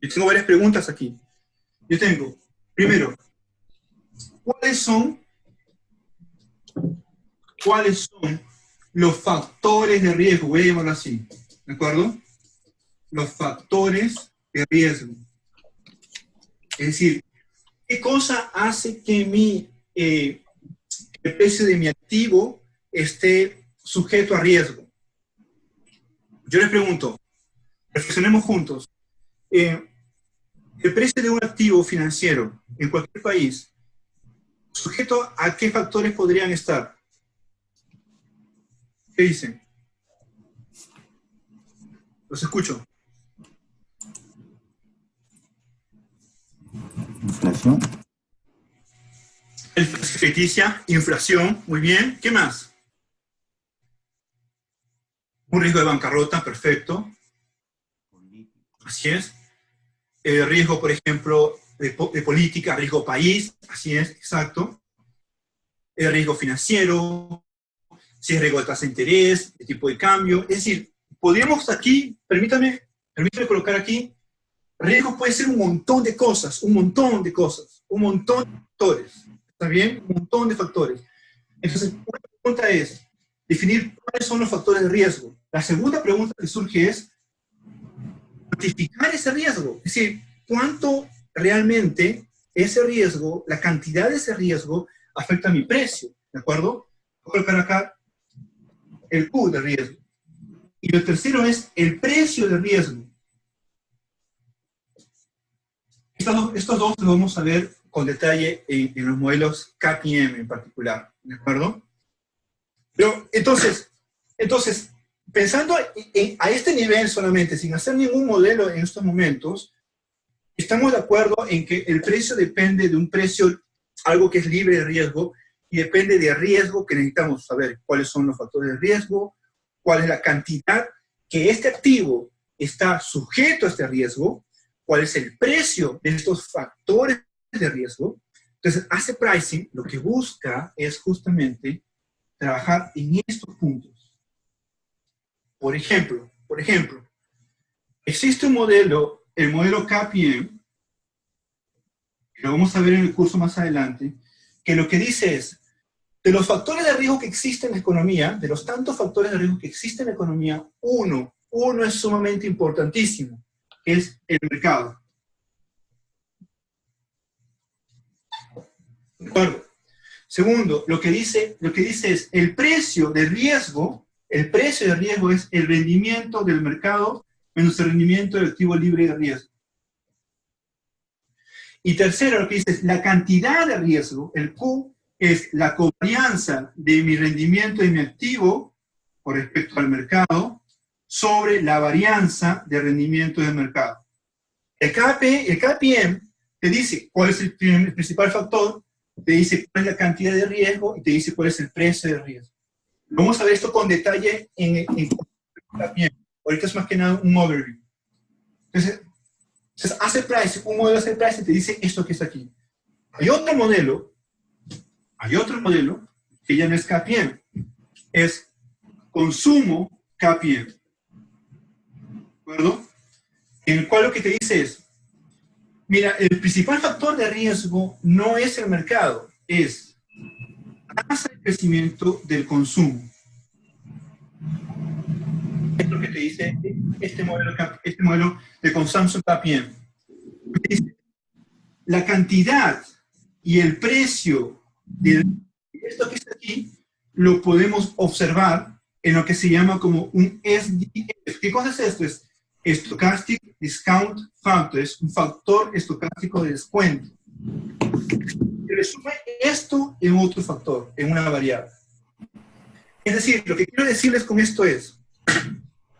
Speaker 1: Yo tengo varias preguntas aquí. Yo tengo, primero, ¿cuáles son los factores de riesgo? Voy a llamarlo así, ¿de acuerdo? Los factores de riesgo. Es decir, ¿qué cosa hace que el precio de mi activo esté sujeto a riesgo? Yo les pregunto, reflexionemos juntos. El precio de un activo financiero en cualquier país, ¿sujeto a qué factores podrían estar? ¿Qué dicen? Los escucho.
Speaker 5: Inflación.
Speaker 1: Ficticia, inflación, muy bien. ¿Qué más? Un riesgo de bancarrota, perfecto. Así es. Riesgo, por ejemplo, de política, riesgo país, así es, exacto. Riesgo financiero, si es riesgo de tasa de interés, de tipo de cambio. Es decir, podríamos aquí, permítame colocar aquí, riesgo puede ser un montón de cosas, un montón de factores. ¿Está bien? Un montón de factores. Entonces, una pregunta es definir cuáles son los factores de riesgo. La segunda pregunta que surge es cuantificar ese riesgo. Es decir, cuánto realmente ese riesgo, la cantidad de ese riesgo, afecta a mi precio. ¿De acuerdo? Voy a colocar acá el Q de riesgo. Y lo tercero es el precio de riesgo. Estos dos los vamos a ver con detalle en los modelos KPM en particular, ¿de acuerdo? Pero entonces pensando a este nivel solamente, sin hacer ningún modelo en estos momentos, estamos de acuerdo en que el precio depende de un precio, algo que es libre de riesgo, y depende de riesgo que necesitamos saber cuáles son los factores de riesgo, cuál es la cantidad que este activo está sujeto a este riesgo, cuál es el precio de estos factores de riesgo. Entonces, Asset Pricing lo que busca es justamente trabajar en estos puntos. Por ejemplo, existe un modelo, el modelo KPM, que lo vamos a ver en el curso más adelante, que lo que dice es, de los factores de riesgo que existen en la economía, de los tantos factores de riesgo que existen en la economía, uno es sumamente importantísimo, que es el mercado. ¿De acuerdo? Segundo, lo que dice es el precio de riesgo es el rendimiento del mercado menos el rendimiento del activo libre de riesgo. Y tercero, lo que dice es la cantidad de riesgo, el Q, es la covarianza de mi rendimiento de mi activo con respecto al mercado sobre la varianza de rendimiento del mercado. El KPM te dice cuál es el principal factor, te dice cuál es la cantidad de riesgo y te dice cuál es el precio de riesgo. Vamos a ver esto con detalle en KPM. Ahorita es más que nada un overview. Entonces Asset Pricing, un modelo de Asset Pricing te dice esto que está aquí. Hay otro modelo que ya no es KPM, es consumo KPM. ¿De acuerdo? En el cual lo que te dice es, mira, el principal factor de riesgo no es el mercado, es la tasa de crecimiento del consumo. Es lo que te dice este modelo de Consumption KPM. Dice, la cantidad y el precio de esto que está aquí lo podemos observar en lo que se llama como un SDS. ¿Qué cosa es esto? Es Stochastic Discount Factor, es un factor estocástico de descuento. Se resume esto en otro factor, en una variable. Es decir, lo que quiero decirles con esto es,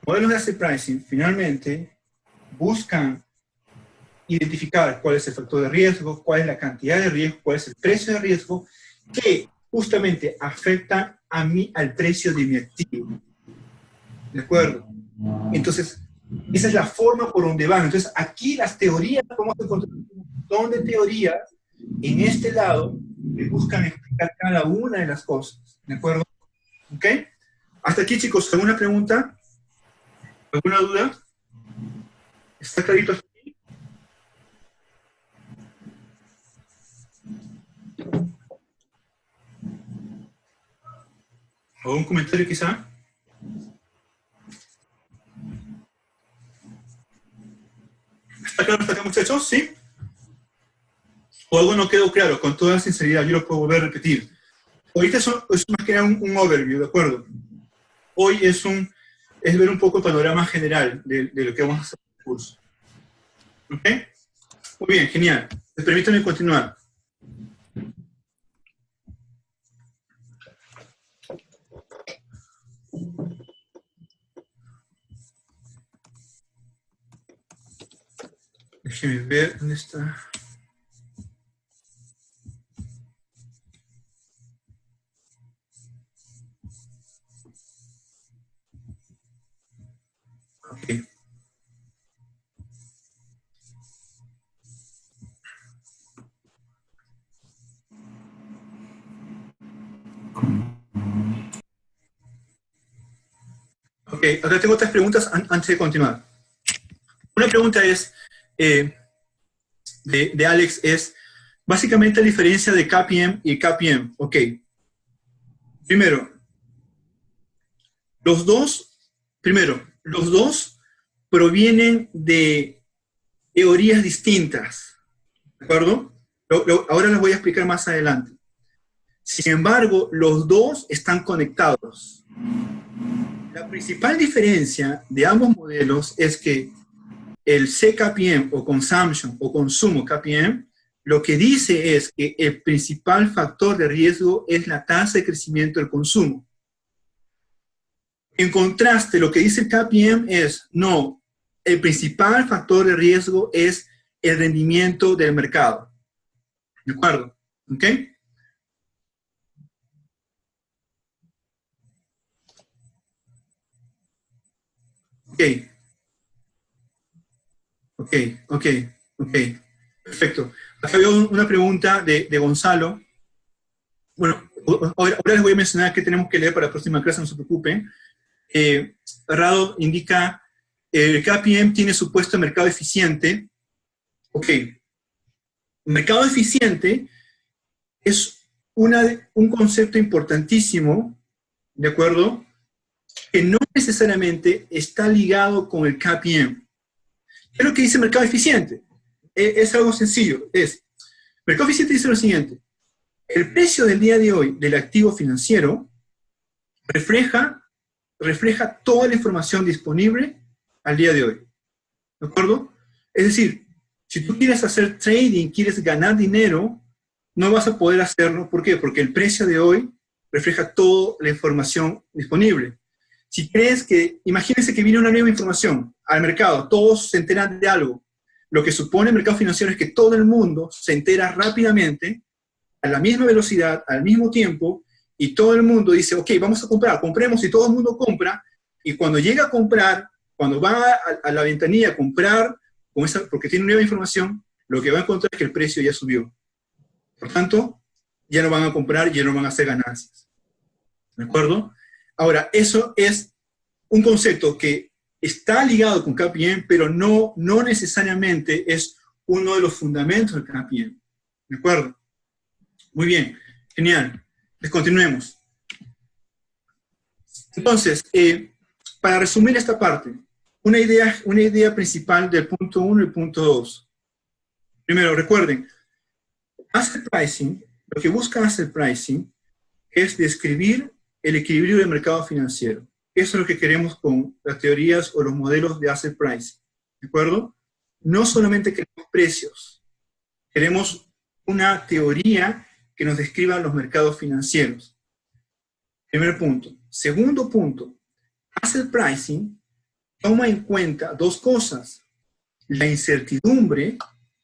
Speaker 1: modelos de Asset Pricing finalmente buscan identificar cuál es el factor de riesgo, cuál es la cantidad de riesgo, cuál es el precio de riesgo, que justamente afecta al precio de mi activo. ¿De acuerdo? Entonces, esa es la forma por donde van. Entonces, aquí las teorías, vamos a encontrar un montón de teorías en este lado que buscan explicar cada una de las cosas, ¿de acuerdo? ¿Ok? Hasta aquí, chicos, ¿alguna pregunta? ¿Alguna duda? ¿Está clarito hasta aquí? ¿Algún comentario quizá? ¿Está claro hasta acá, muchachos? ¿Sí? ¿O algo no quedó claro? Con toda sinceridad, yo lo puedo volver a repetir. Ahorita es más que nada un overview, ¿de acuerdo? Hoy es ver un poco el panorama general de lo que vamos a hacer en el curso. ¿Ok? Muy bien, genial. Permítanme continuar. Déjenme ver dónde está. Ok. Ok, acá tengo otras preguntas antes de continuar. Una pregunta es, de Alex, es básicamente la diferencia de KPM y KPM. Ok. Primero, los dos provienen de teorías distintas, ¿de acuerdo? Ahora las voy a explicar más adelante. Sin embargo, los dos están conectados. La principal diferencia de ambos modelos es que el CKPM o Consumption o Consumo KPM lo que dice es que el principal factor de riesgo es la tasa de crecimiento del consumo. En contraste, lo que dice el KPM es, no, el principal factor de riesgo es el rendimiento del mercado. ¿De acuerdo? ¿Ok? Ok. Perfecto. Acá veo una pregunta de Gonzalo. Bueno, ahora les voy a mencionar que tenemos que leer para la próxima clase, no se preocupen. Rado indica, el KPM tiene supuesto mercado eficiente. Ok. Mercado eficiente es un concepto importantísimo, ¿de acuerdo? Que no necesariamente está ligado con el KPM. ¿Qué es lo que dice mercado eficiente? Es algo sencillo. Mercado eficiente dice lo siguiente. El precio del día de hoy del activo financiero refleja toda la información disponible al día de hoy. ¿De acuerdo? Es decir, si tú quieres hacer trading, quieres ganar dinero, no vas a poder hacerlo. ¿Por qué? Porque el precio de hoy refleja toda la información disponible. Si crees que, imagínense que viene una nueva información al mercado, todos se enteran de algo. Lo que supone el mercado financiero es que todo el mundo se entera rápidamente, a la misma velocidad, al mismo tiempo, y todo el mundo dice, ok, vamos a comprar, compremos, y todo el mundo compra, y cuando llega a comprar, cuando va a la ventanilla a comprar, porque tiene nueva información, lo que va a encontrar es que el precio ya subió. Por tanto, ya no van a comprar, ya no van a hacer ganancias. ¿De acuerdo? Ahora, eso es un concepto que está ligado con KPM, pero no necesariamente es uno de los fundamentos del KPM. ¿De acuerdo? Muy bien, genial. Continuemos. Entonces, para resumir esta parte, una idea principal del punto 1 y el punto 2. Primero, recuerden, asset pricing, lo que busca asset pricing es describir el equilibrio del mercado financiero. Eso es lo que queremos con las teorías o los modelos de asset pricing. ¿De acuerdo? No solamente queremos precios, queremos una teoría que nos describa los mercados financieros. Primer punto. Segundo punto, asset pricing toma en cuenta dos cosas. La incertidumbre,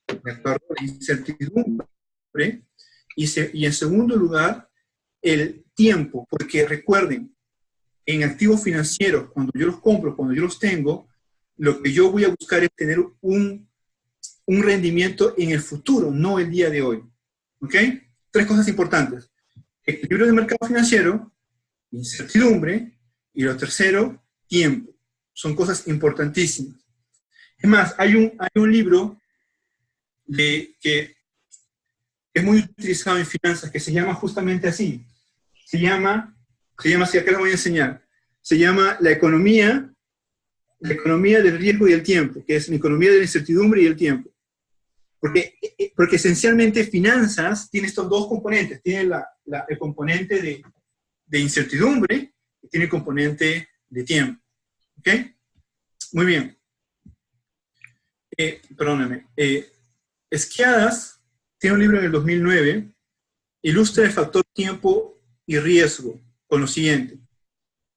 Speaker 1: ¿de acuerdo? La incertidumbre, y en segundo lugar, el tiempo, porque recuerden, en activos financieros, cuando yo los compro, cuando yo los tengo, lo que yo voy a buscar es tener un rendimiento en el futuro, no el día de hoy. ¿Ok? tres cosas importantes. Equilibrio del mercado financiero, incertidumbre, y lo tercero, tiempo. Son cosas importantísimas. Es más, hay un libro que es muy utilizado en finanzas, que se llama justamente así. Se llama así, acá les voy a enseñar. Se llama La economía del riesgo y el tiempo, que es la economía de la incertidumbre y el tiempo. Porque esencialmente finanzas tiene estos dos componentes. Tiene el componente de incertidumbre y tiene el componente de tiempo. ¿Ok? Muy bien. Perdóname. Esquiadas tiene un libro en el 2009, ilustra el factor tiempo y riesgo con lo siguiente.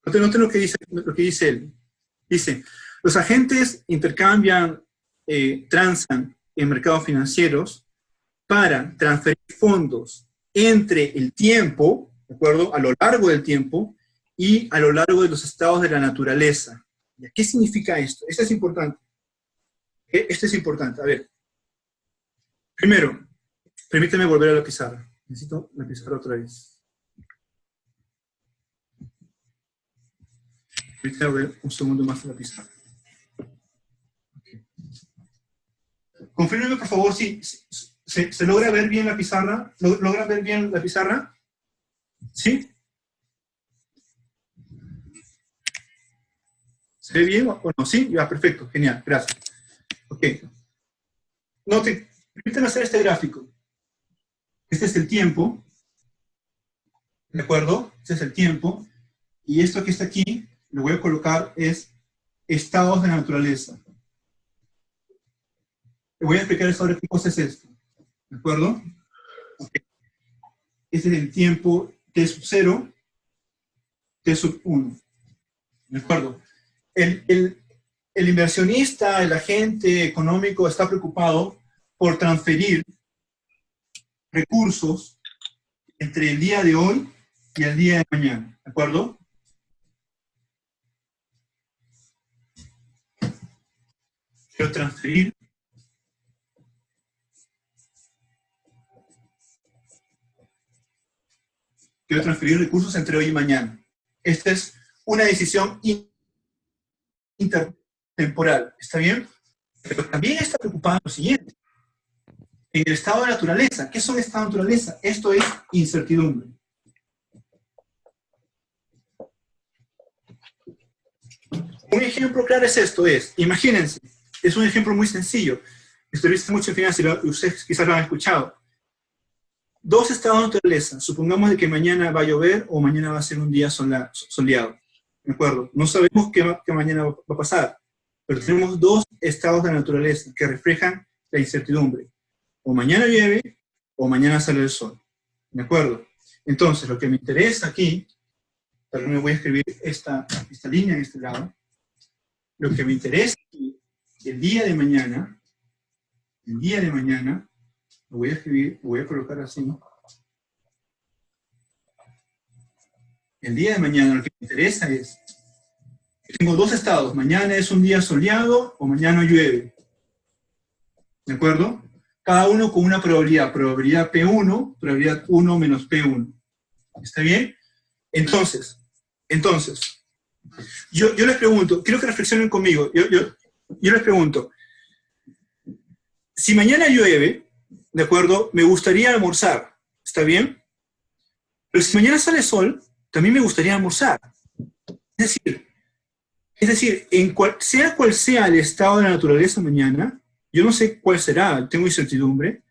Speaker 1: Noten lo que dice él. Dice, los agentes intercambian, transan en mercados financieros para transferir fondos entre el tiempo, ¿de acuerdo? A lo largo del tiempo y a lo largo de los estados de la naturaleza. ¿Qué significa esto? Esto es importante. Esto es importante. A ver. Primero, permíteme volver a la pizarra. Necesito la pizarra otra vez. Permíteme ver un segundo más la pizarra. Confírmeme, por favor, si se logra ver bien la pizarra. ¿Logran ver bien la pizarra? ¿Sí? ¿Se ve bien o no? ¿Sí? Ya, perfecto. Genial. Gracias. Ok. Noten, permítanme hacer este gráfico. Este es el tiempo. ¿De acuerdo? Este es el tiempo. Y esto que está aquí, lo voy a colocar, es estados de la naturaleza. Le voy a explicar sobre qué cosa es esto. ¿De acuerdo? Okay. Este es el tiempo T sub 0, T sub 1. ¿De acuerdo? El inversionista, el agente económico está preocupado por transferir recursos entre el día de hoy y el día de mañana. ¿De acuerdo? Quiero transferir recursos entre hoy y mañana. Esta es una decisión intertemporal. ¿Está bien? Pero también está preocupado en lo siguiente. En el estado de naturaleza. ¿Qué son estado de naturaleza? Esto es incertidumbre. Un ejemplo claro es esto, imagínense, es un ejemplo muy sencillo. Estuviste mucho en finanzas y ustedes quizás lo han escuchado. Dos estados de naturaleza. Supongamos de que mañana va a llover o mañana va a ser un día soleado. ¿De acuerdo? No sabemos qué mañana va a pasar, pero tenemos dos estados de naturaleza que reflejan la incertidumbre. O mañana llueve o mañana sale el sol. ¿De acuerdo? Entonces, lo que me interesa aquí, también me voy a escribir esta línea en este lado. Lo que me interesa aquí, el día de mañana, lo voy a escribir, lo voy a colocar así. El día de mañana lo que me interesa es, tengo dos estados, mañana es un día soleado o mañana llueve. ¿De acuerdo? Cada uno con una probabilidad P1, probabilidad 1 menos P1. ¿Está bien? Entonces, yo les pregunto, quiero que reflexionen conmigo, yo les pregunto, si mañana llueve, ¿de acuerdo? Me gustaría almorzar, ¿está bien? Pero si mañana sale sol, también me gustaría almorzar. Es decir, sea cual sea el estado de la naturaleza mañana, yo no sé cuál será, tengo incertidumbre,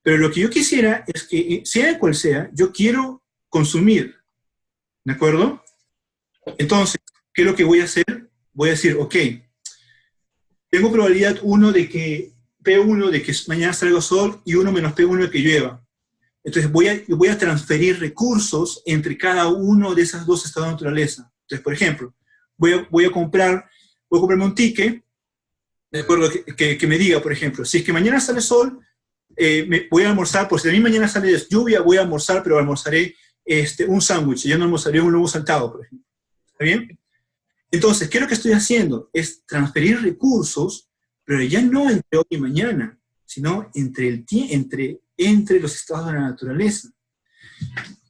Speaker 1: pero lo que yo quisiera es que, sea cual sea, yo quiero consumir, ¿de acuerdo? Entonces, ¿qué es lo que voy a hacer? Voy a decir, ok, tengo probabilidad 1 de que, P1 de que mañana salga sol y 1 menos P1 de que llueva. Entonces voy a transferir recursos entre cada uno de esos dos estados de naturaleza. Entonces, por ejemplo, voy a comprarme un ticket, de acuerdo, que me diga, por ejemplo, si es que mañana sale sol, voy a almorzar, pues si a mí mañana sale lluvia, voy a almorzar, pero almorzaré un sándwich, yo no almorzaré un lomo saltado, por ejemplo. ¿Está bien? Entonces, ¿qué es lo que estoy haciendo? Es transferir recursos, pero ya no entre hoy y mañana, sino entre los estados de la naturaleza.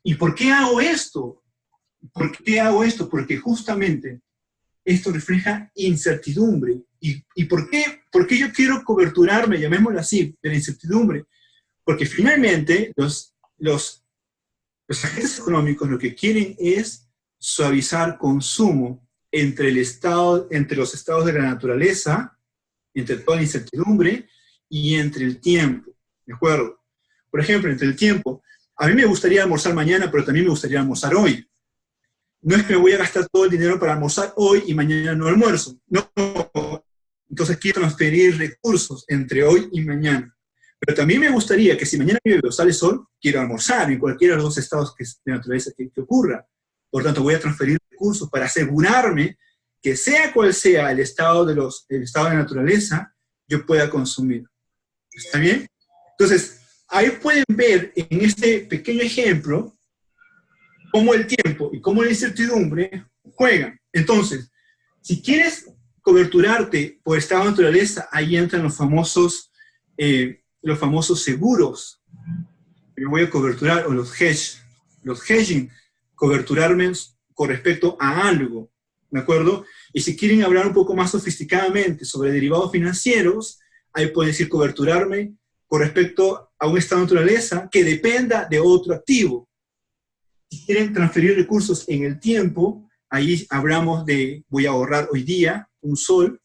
Speaker 1: ¿Y por qué hago esto? ¿Por qué hago esto? Porque justamente esto refleja incertidumbre. ¿Y por qué yo quiero coberturarme, llamémoslo así, de la incertidumbre? Porque finalmente los agentes económicos lo que quieren es suavizar consumo entre los estados de la naturaleza, entre toda la incertidumbre y entre el tiempo, ¿de acuerdo? Por ejemplo, entre el tiempo, a mí me gustaría almorzar mañana, pero también me gustaría almorzar hoy. No es que me voy a gastar todo el dinero para almorzar hoy y mañana no almuerzo. No, entonces quiero transferir recursos entre hoy y mañana. Pero también me gustaría que si mañana llueve o sale sol, quiero almorzar en cualquiera de los dos estados de naturaleza que ocurra. Por tanto, voy a transferir recursos para asegurarme que sea cual sea el estado de la naturaleza, yo pueda consumir. ¿Está bien? Entonces, ahí pueden ver en este pequeño ejemplo cómo el tiempo y cómo la incertidumbre juegan. Entonces, si quieres coberturarte por estado de naturaleza, ahí entran los famosos seguros. Me voy a coberturar, o los hedging, coberturarme con respecto a algo, ¿de acuerdo? Y si quieren hablar un poco más sofisticadamente sobre derivados financieros, ahí pueden decir coberturarme con respecto a un estado de naturaleza que dependa de otro activo. Si quieren transferir recursos en el tiempo, ahí hablamos de voy a ahorrar hoy día un sol,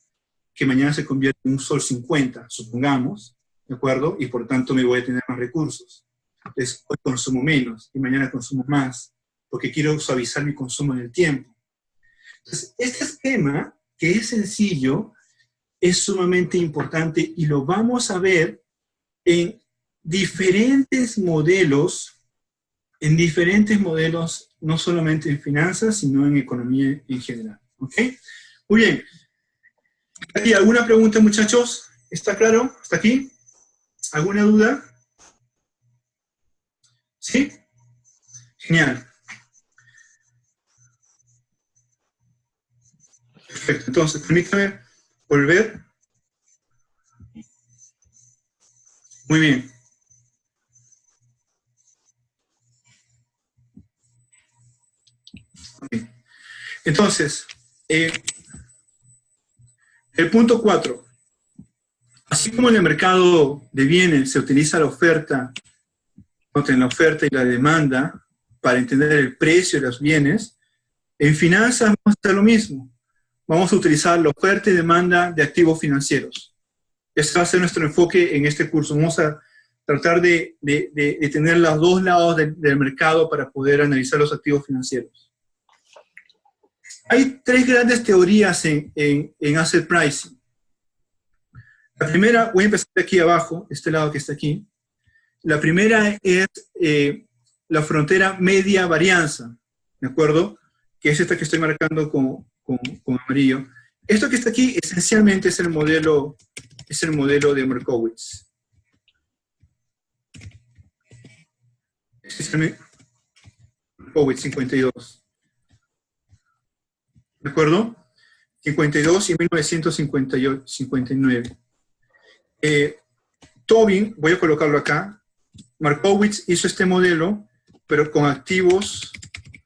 Speaker 1: que mañana se convierte en un sol 50, supongamos, ¿de acuerdo? Y por tanto me voy a tener más recursos. Entonces hoy consumo menos y mañana consumo más, porque quiero suavizar mi consumo en el tiempo. Entonces, este esquema, que es sencillo, es sumamente importante y lo vamos a ver en diferentes modelos, no solamente en finanzas, sino en economía en general. ¿Ok? Muy bien. ¿Hay alguna pregunta, muchachos? ¿Está claro? ¿Hasta aquí? ¿Alguna duda? ¿Sí? Genial. Perfecto. Entonces, permítame volver. Muy bien. Okay. Entonces, el punto 4. Así como en el mercado de bienes se utiliza la oferta y la demanda para entender el precio de los bienes, en finanzas vamos a hacer lo mismo. Vamos a utilizar la oferta y demanda de activos financieros. Este va a ser nuestro enfoque en este curso. Vamos a tratar de tener los dos lados del mercado para poder analizar los activos financieros. Hay tres grandes teorías en asset pricing. La primera, voy a empezar de aquí abajo, este lado que está aquí. La primera es la frontera media varianza, ¿de acuerdo? Que es esta que estoy marcando con amarillo. Esto que está aquí esencialmente es el modelo de Markowitz. Es el Markowitz 52. ¿De acuerdo? 52 y 1959. Tobin, voy a colocarlo acá, Markowitz hizo este modelo, pero con activos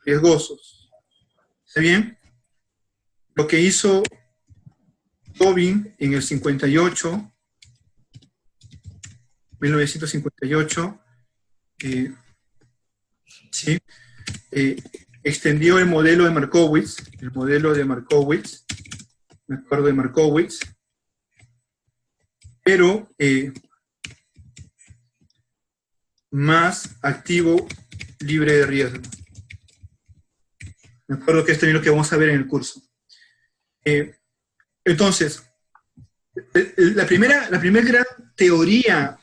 Speaker 1: riesgosos. ¿Está bien? Lo que hizo Tobin en el 58, 1958, ¿sí? Extendió el modelo de Markowitz, ¿me acuerdo de Markowitz? Pero más activo libre de riesgo. Me acuerdo que esto es lo que vamos a ver en el curso. Entonces, la primera gran teoría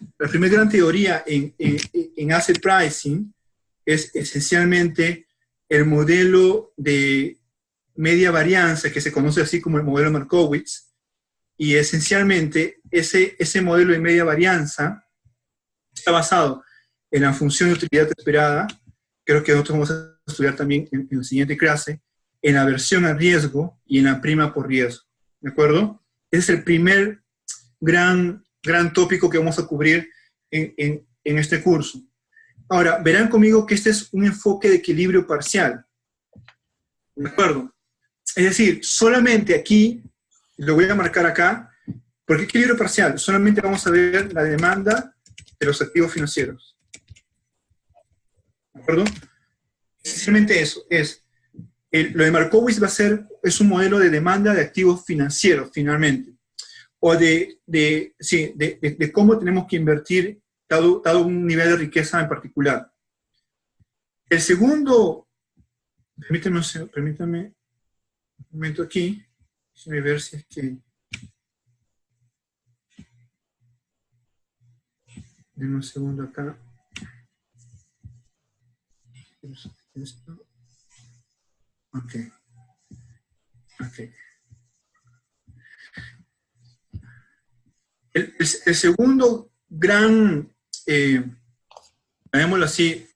Speaker 1: en asset pricing es esencialmente el modelo de media varianza, que se conoce así como el modelo Markowitz, y esencialmente ese modelo de media varianza está basado en la función de utilidad esperada, creo que nosotros vamos a estudiar también en la siguiente clase, en la aversión a riesgo y en la prima por riesgo, ¿de acuerdo? Ese es el primer gran tópico que vamos a cubrir en este curso. Ahora, verán conmigo que este es un enfoque de equilibrio parcial. ¿De acuerdo? Es decir, solamente aquí, lo voy a marcar acá, ¿por qué equilibrio parcial? Solamente vamos a ver la demanda de los activos financieros. ¿De acuerdo? Esencialmente eso es. Lo de Markowitz es un modelo de demanda de activos financieros, finalmente. O de cómo tenemos que invertir dado un nivel de riqueza en particular. El segundo, permítame un momento aquí, déjame ver si es que... Denme un segundo acá. Ok. El segundo gran, llamémoslo así,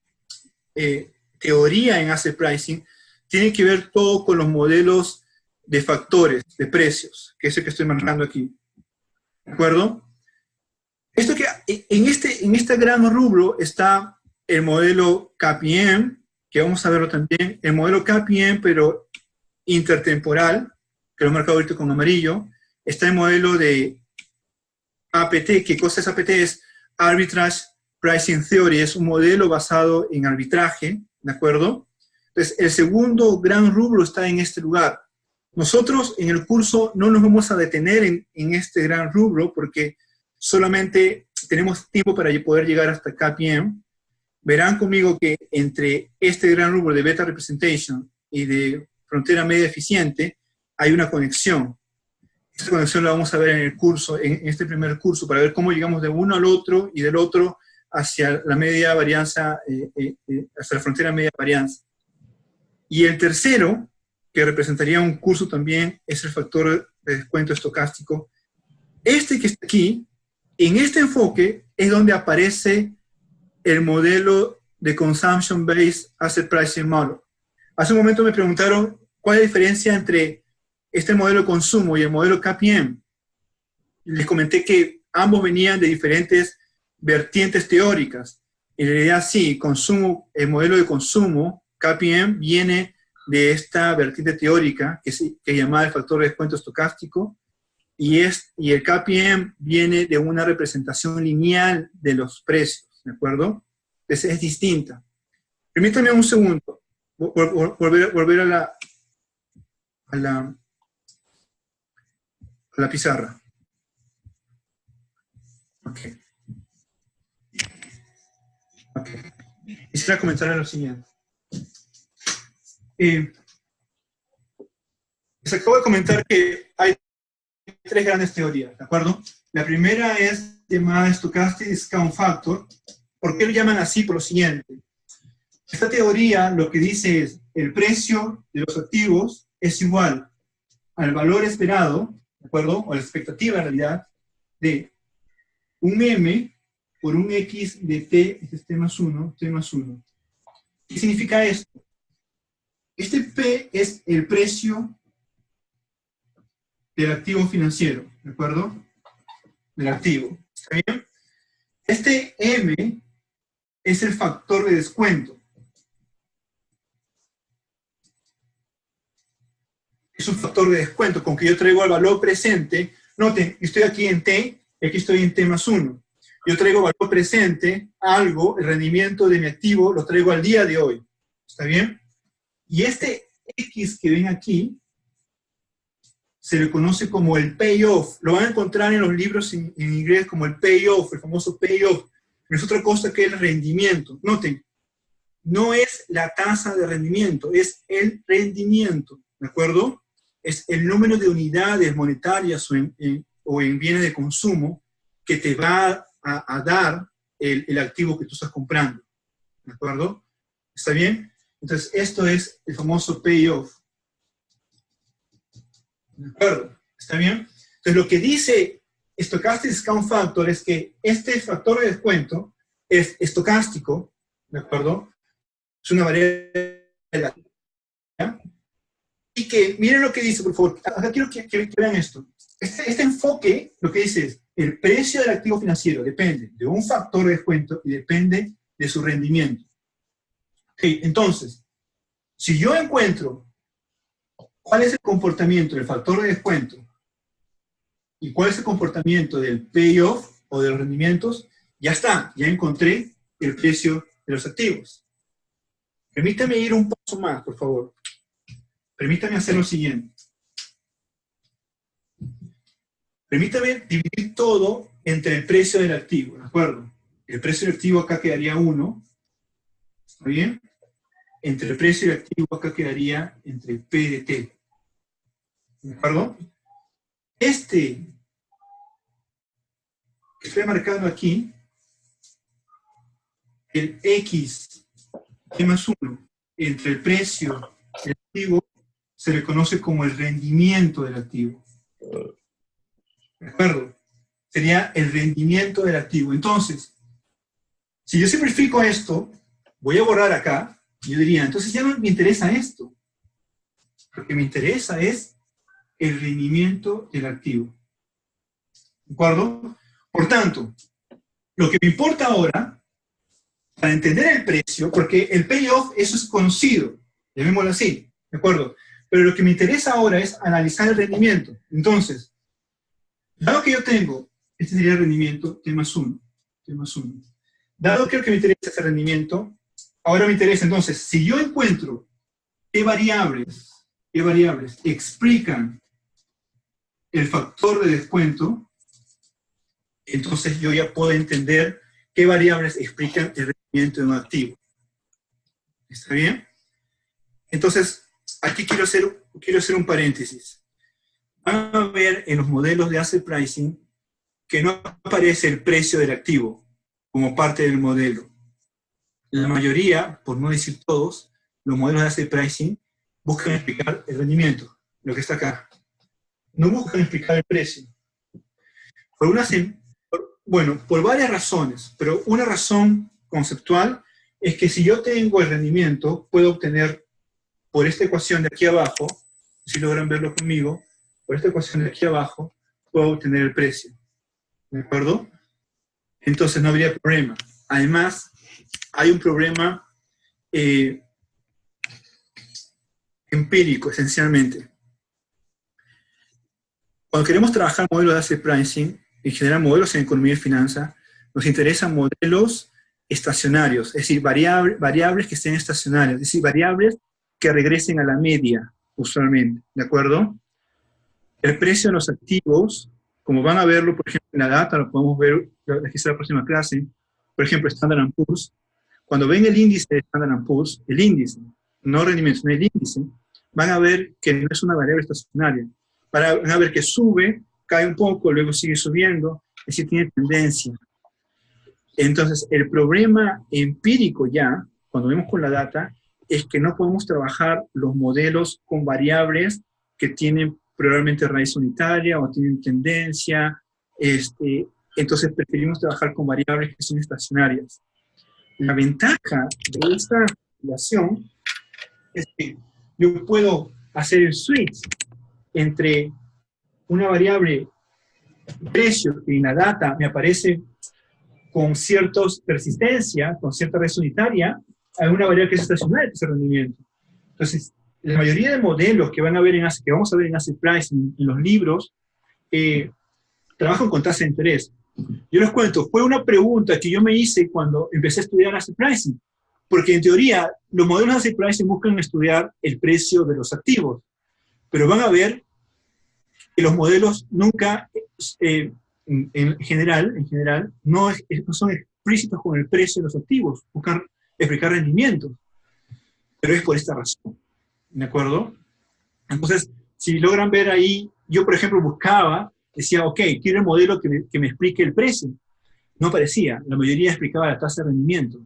Speaker 1: teoría en asset pricing tiene que ver todo con los modelos de factores, de precios, que es el que estoy marcando aquí. ¿De acuerdo? Esto que en este gran rubro está el modelo KPM, que vamos a verlo también, el modelo KPM, pero intertemporal, que lo he marcado ahorita con amarillo. Está el modelo de APT. ¿Qué cosa es APT? Es Arbitrage Pricing Theory, es un modelo basado en arbitraje, ¿de acuerdo? Entonces, el segundo gran rubro está en este lugar. Nosotros en el curso no nos vamos a detener en este gran rubro porque solamente tenemos tiempo para poder llegar hasta KPM. Verán conmigo que entre este gran rubro de Beta Representation y de frontera media eficiente hay una conexión. Esta conexión la vamos a ver en el curso, en este primer curso, para ver cómo llegamos de uno al otro y del otro hacia la media varianza, hacia la frontera media varianza. Y el tercero, que representaría un curso también, es el factor de descuento estocástico. Este que está aquí, en este enfoque, es donde aparece el modelo de Consumption-Based Asset Pricing Model. Hace un momento me preguntaron cuál es la diferencia entre este modelo de consumo y el modelo KPM. Les comenté que ambos venían de diferentes vertientes teóricas. En realidad sí, el modelo de consumo, KPM, viene de esta vertiente teórica que es llamada el factor de descuento estocástico, y el KPM viene de una representación lineal de los precios, ¿de acuerdo? Entonces es distinta. Permítanme un segundo, volver a la pizarra. Ok. Quisiera comentar lo siguiente. Les acabo de comentar que hay tres grandes teorías, ¿de acuerdo? La primera es llamada Stochastic Discount Factor. ¿Por qué lo llaman así? Por lo siguiente. Esta teoría lo que dice es el precio de los activos es igual al valor esperado, ¿de acuerdo? O la expectativa en realidad de un M por un X de T, este es T más 1, T más 1. ¿Qué significa esto? Este P es el precio del activo financiero, ¿de acuerdo? Del activo, ¿está bien? Este M es el factor de descuento. Es un factor de descuento con que yo traigo al valor presente. Noten, estoy aquí en T, y aquí estoy en T más 1. Yo traigo valor presente, algo, el rendimiento de mi activo, lo traigo al día de hoy. ¿Está bien? Y este X que ven aquí, se le conoce como el payoff. Lo van a encontrar en los libros en inglés como el payoff, el famoso payoff. No es otra cosa que el rendimiento. Noten, no es la tasa de rendimiento, es el rendimiento, ¿de acuerdo? Es el número de unidades monetarias o en bienes de consumo que te va a dar el activo que tú estás comprando, ¿de acuerdo? ¿Está bien? Entonces, esto es el famoso payoff. ¿De acuerdo? ¿Está bien? Entonces, lo que dice Stochastic Discount Factor es que este factor de descuento es estocástico, ¿de acuerdo? Es una variable. ¿Ya? Y que, miren lo que dice, por favor. Acá quiero que vean esto. Este enfoque, lo que dice es, el precio del activo financiero depende de un factor de descuento y depende de su rendimiento. Okay, entonces, si yo encuentro cuál es el comportamiento del factor de descuento y cuál es el comportamiento del payoff o de los rendimientos, ya está, ya encontré el precio de los activos. Permítame ir un paso más, por favor. Permítame hacer lo siguiente. Permítame dividir todo entre el precio del activo, ¿de acuerdo? El precio del activo acá quedaría 1, ¿está bien? Entre el precio del activo acá quedaría entre P de T, ¿de acuerdo? Este que estoy marcando aquí, el X T más 1, entre el precio del activo, se le conoce como el rendimiento del activo. ¿De acuerdo? Sería el rendimiento del activo. Entonces, si yo simplifico esto, voy a borrar acá, y yo diría, entonces ya no me interesa esto. Lo que me interesa es el rendimiento del activo. ¿De acuerdo? Por tanto, lo que me importa ahora, para entender el precio, porque el payoff, eso es conocido, llamémoslo así, ¿de acuerdo? Pero lo que me interesa ahora es analizar el rendimiento. Entonces, dado que yo tengo, este sería el rendimiento T más 1, T más 1. Dado que lo que me interesa es el rendimiento, ahora me interesa entonces, si yo encuentro qué variables explican el factor de descuento, entonces yo ya puedo entender qué variables explican el rendimiento de un activo. ¿Está bien? Entonces, aquí quiero hacer un paréntesis. Van a ver en los modelos de asset pricing que no aparece el precio del activo como parte del modelo. La mayoría, por no decir todos, los modelos de asset pricing buscan explicar el rendimiento, lo que está acá. No buscan explicar el precio. Por varias razones, pero una razón conceptual es que si yo tengo el rendimiento, puedo obtener por esta ecuación de aquí abajo, si logran verlo conmigo, por esta ecuación de aquí abajo, puedo obtener el precio. ¿De acuerdo? Entonces no habría problema. Además, hay un problema empírico, esencialmente. Cuando queremos trabajar modelos de asset pricing, en general modelos en economía y finanzas, nos interesan modelos estacionarios, es decir, variables que estén estacionarias, es decir, variables que regresen a la media, usualmente, ¿de acuerdo? El precio de los activos, como van a verlo, por ejemplo, en la data, lo podemos ver, aquí está la próxima clase, por ejemplo, Standard & Poor's, cuando ven el índice de Standard & Poor's, el índice, no rendimiento, sino el índice, van a ver que no es una variable estacionaria. Van a ver que sube, cae un poco, luego sigue subiendo, es decir, tiene tendencia. Entonces, el problema empírico ya, cuando vemos con la data, es que no podemos trabajar los modelos con variables que tienen probablemente raíz unitaria o tienen tendencia. Entonces, preferimos trabajar con variables que son estacionarias. La ventaja de esta relación es que yo puedo hacer el switch entre una variable precio que en la data me aparece con cierta persistencia, con cierta raíz unitaria, a una variable que es estacionaria, que es el rendimiento. Entonces, la mayoría de modelos que que vamos a ver en asset pricing, en los libros, trabajan con tasa de interés. Yo les cuento, fue una pregunta que yo me hice cuando empecé a estudiar asset pricing, porque en teoría los modelos de asset pricing buscan estudiar el precio de los activos, pero van a ver que los modelos nunca, en general, no son explícitos con el precio de los activos, buscan explicar rendimientos, pero es por esta razón, ¿de acuerdo? Entonces, si logran ver ahí, yo por ejemplo decía, ok, quiero el modelo que me explique el precio. No aparecía, la mayoría explicaba la tasa de rendimiento.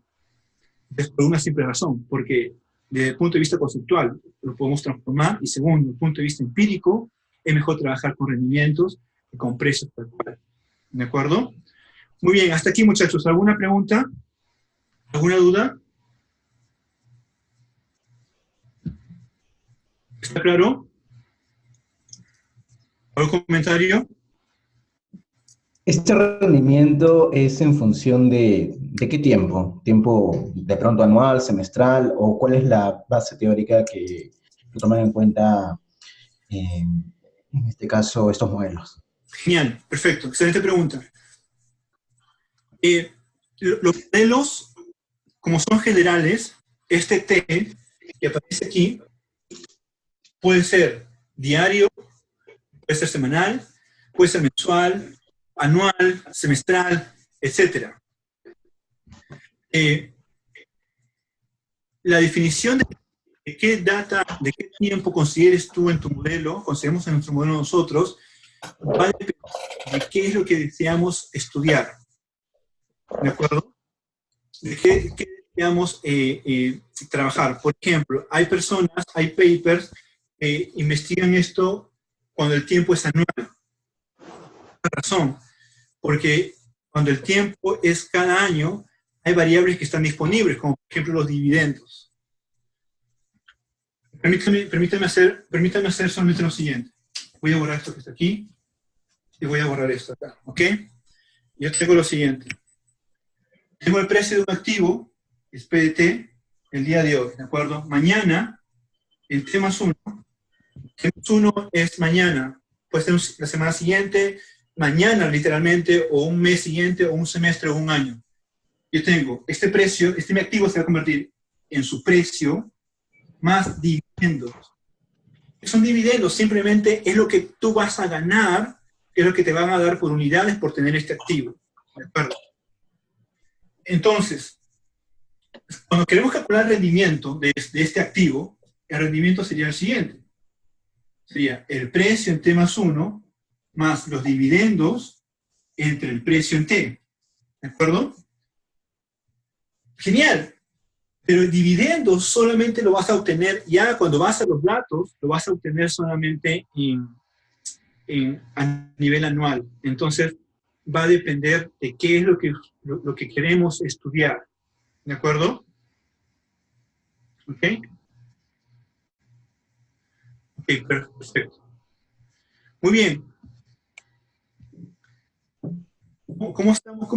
Speaker 1: Es por una simple razón, porque desde el punto de vista conceptual lo podemos transformar, y segundo, desde el punto de vista empírico, es mejor trabajar con rendimientos que con precios tal cual. ¿De acuerdo? Muy bien, hasta aquí muchachos. ¿Alguna pregunta? ¿Alguna duda? ¿Está claro? ¿Algún comentario?
Speaker 5: ¿Este rendimiento es en función de qué tiempo? ¿Tiempo de pronto anual, semestral? ¿O cuál es la base teórica que toman en cuenta, en este caso, estos modelos?
Speaker 1: Genial, perfecto, excelente pregunta. Los modelos, como son generales, este T que aparece aquí puede ser diario, puede ser semanal, puede ser mensual, anual, semestral, etc. La definición de qué data, de qué tiempo consideres tú en tu modelo, consideramos en nuestro modelo nosotros, va a depender de qué es lo que deseamos estudiar. ¿De acuerdo? De qué deseamos trabajar. Por ejemplo, hay personas, hay papers que investigan esto cuando el tiempo es anual. Por razón, porque cuando el tiempo es cada año, hay variables que están disponibles, como por ejemplo los dividendos. Permítame hacer solamente lo siguiente. Voy a borrar esto que está aquí y voy a borrar esto acá, ¿ok? Yo tengo lo siguiente. Tengo el precio de un activo, es PDT, el día de hoy, ¿de acuerdo? Mañana, el T más 1. T más 1 es mañana. Puede ser la semana siguiente, mañana literalmente, o un mes siguiente, o un semestre, o un año. Yo tengo este precio, mi activo se va a convertir en su precio más dividendos. ¿Qué son dividendos? Simplemente es lo que tú vas a ganar, es lo que te van a dar por unidades por tener este activo. ¿De acuerdo? Entonces, cuando queremos calcular el rendimiento de este activo, el rendimiento sería el siguiente. Sería el precio en T más 1 más los dividendos entre el precio en T. ¿De acuerdo? Genial. Pero el dividendo solamente lo vas a obtener, ya cuando vas a los datos, lo vas a obtener solamente a nivel anual. Entonces, va a depender de qué es lo que queremos estudiar. ¿De acuerdo? ¿Ok? Ok, perfecto. Muy bien. ¿Cómo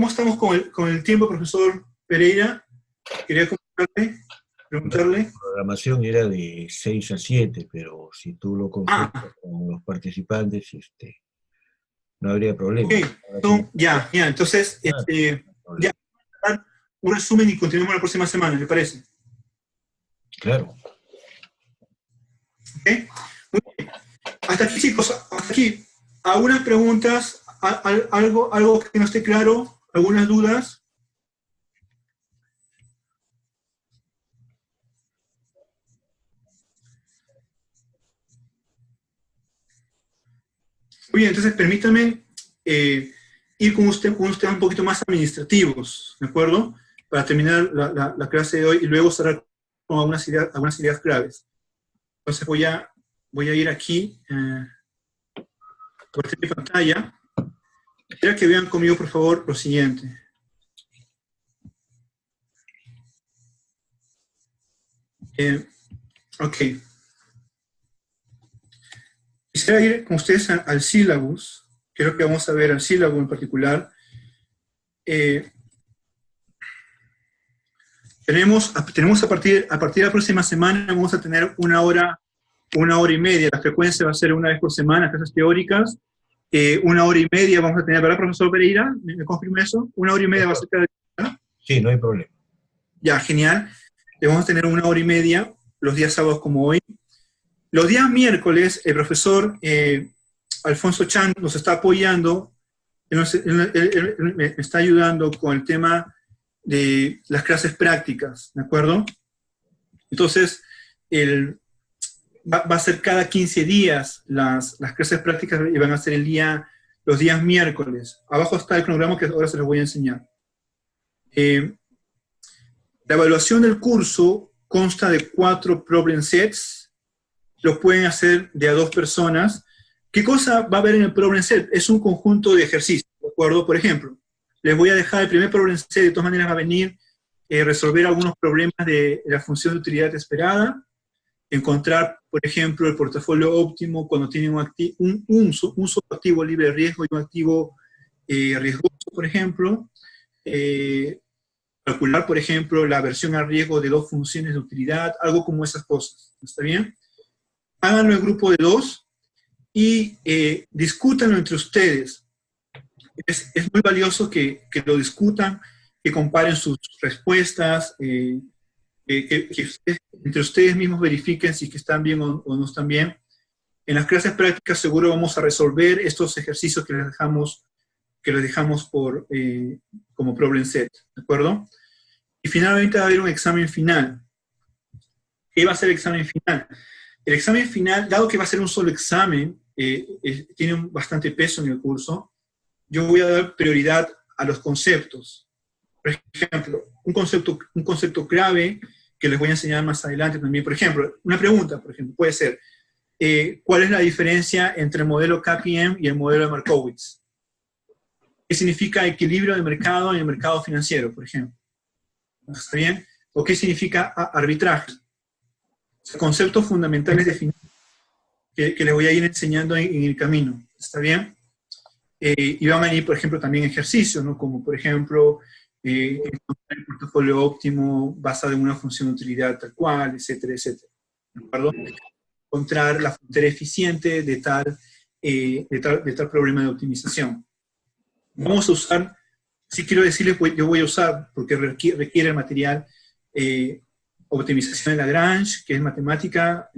Speaker 1: estamos con el tiempo, profesor Pereira? Quería preguntarle.
Speaker 7: La programación era de 6 a 7, pero si tú lo consultas con los participantes, no habría problema.
Speaker 1: Ok, ya, entonces, ya, un resumen y continuamos la próxima semana, ¿le parece?
Speaker 7: Claro.
Speaker 1: ¿Ok? Muy bien. Hasta aquí, chicos, hasta aquí. ¿Algunas preguntas? ¿Algo que no esté claro? ¿Algunas dudas? Muy bien, entonces permítame ir con unos temas un poquito más administrativos, ¿de acuerdo? Para terminar la clase de hoy y luego cerrar con algunas ideas claves. Entonces voy a ir aquí, por mi pantalla. Quiero que vean conmigo, por favor, lo siguiente. Ok. Quisiera ir con ustedes al sílabus. Creo que vamos a ver al sílabus en particular. Tenemos a partir de la próxima semana, vamos a tener una hora y media. La frecuencia va a ser una vez por semana, clases teóricas. 1 hora y media vamos a tener, ¿verdad, profesor Pereira? ¿Me confirma eso? 1 hora y media va a ser cada día.
Speaker 7: Sí, no hay problema.
Speaker 1: Ya, genial. Vamos a tener 1 hora y media los días sábados como hoy. Los días miércoles, el profesor Alfonso Chan nos está apoyando, él me está ayudando con el tema de las clases prácticas, ¿de acuerdo? Entonces, va a ser cada 15 días las clases prácticas y van a ser los días miércoles. Abajo está el cronograma que ahora se los voy a enseñar. La evaluación del curso consta de 4 problem sets. Lo pueden hacer de a 2 personas. ¿Qué cosa va a haber en el problem set? Es un conjunto de ejercicios, ¿de acuerdo? Por ejemplo, les voy a dejar el primer problem set, de todas maneras va a venir resolver algunos problemas de la función de utilidad esperada, encontrar, por ejemplo, el portafolio óptimo cuando tienen un solo activo libre de riesgo y un activo riesgoso, por ejemplo, calcular, por ejemplo, la aversión al riesgo de dos funciones de utilidad, algo como esas cosas, ¿está bien? Háganlo en grupo de 2 y discútanlo entre ustedes. Es muy valioso que lo discutan, que comparen sus respuestas, que entre ustedes mismos verifiquen si es que están bien o no están bien. En las clases prácticas seguro vamos a resolver estos ejercicios que les dejamos como problem set, ¿de acuerdo? Y finalmente va a haber un examen final. ¿Qué va a ser el examen final? El examen final, dado que va a ser un solo examen, tiene bastante peso en el curso, yo voy a dar prioridad a los conceptos. Por ejemplo, un concepto clave que les voy a enseñar más adelante también. Por ejemplo, una pregunta, por ejemplo, puede ser, ¿cuál es la diferencia entre el modelo KPM y el modelo de Markowitz? ¿Qué significa equilibrio de mercado en el mercado financiero, por ejemplo? ¿Está bien? ¿O qué significa arbitraje? Conceptos fundamentales de finanzas que les voy a ir enseñando en el camino. ¿Está bien? Y van a ir, por ejemplo, también ejercicios, ¿no? Como, por ejemplo, encontrar el portafolio óptimo basado en una función de utilidad tal cual, etcétera, etcétera. ¿De acuerdo? Encontrar la frontera eficiente de tal problema de optimización. Vamos a usar, si quiero decirles, yo voy a usar, porque requiere el material, optimización de Lagrange, que es matemática,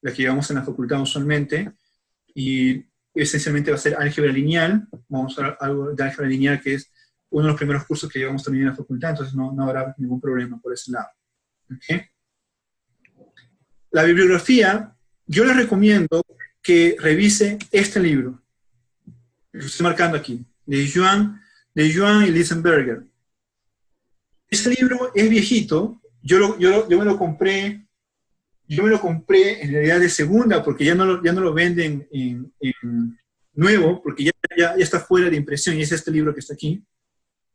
Speaker 1: la que llevamos en la facultad usualmente, y esencialmente va a ser álgebra lineal. Vamos a usar algo de álgebra lineal, que es uno de los primeros cursos que llevamos también en la facultad, entonces no habrá ningún problema por ese lado. ¿Okay? La bibliografía, yo les recomiendo que revise este libro, lo estoy marcando aquí, de Joan y Lisenberger. Este libro es viejito, yo me lo compré en realidad de segunda, porque ya no lo venden en nuevo, porque ya está fuera de impresión, y es este libro que está aquí.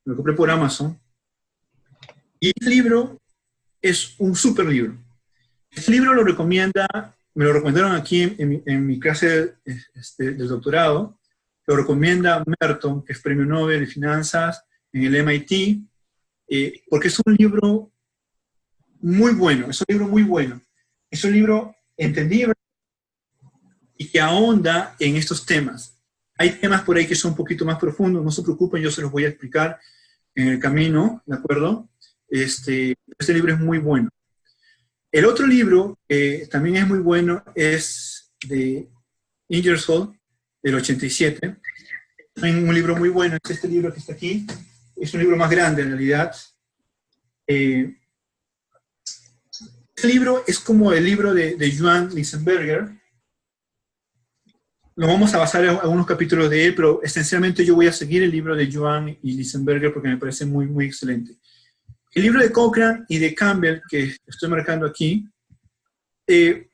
Speaker 1: Lo compré por Amazon. Y este libro es un súper libro. Este libro me lo recomendaron aquí en mi clase del doctorado. Lo recomienda Merton, que es premio Nobel de Finanzas en el MIT, porque es un libro muy bueno, es un libro muy bueno. Es un libro entendible y que ahonda en estos temas. Hay temas por ahí que son un poquito más profundos, no se preocupen, yo se los voy a explicar en el camino, ¿de acuerdo? Este libro es muy bueno. El otro libro, que también es muy bueno, es de Ingersoll, del 87. Un libro muy bueno, es este libro que está aquí. Es un libro más grande, en realidad. Este libro es como el libro de Joan Lisenberger. Lo vamos a basar en algunos capítulos de él, pero esencialmente yo voy a seguir el libro de Joan y Lisenberger porque me parece muy, muy excelente. El libro de Cochrane y de Campbell, que estoy marcando aquí, el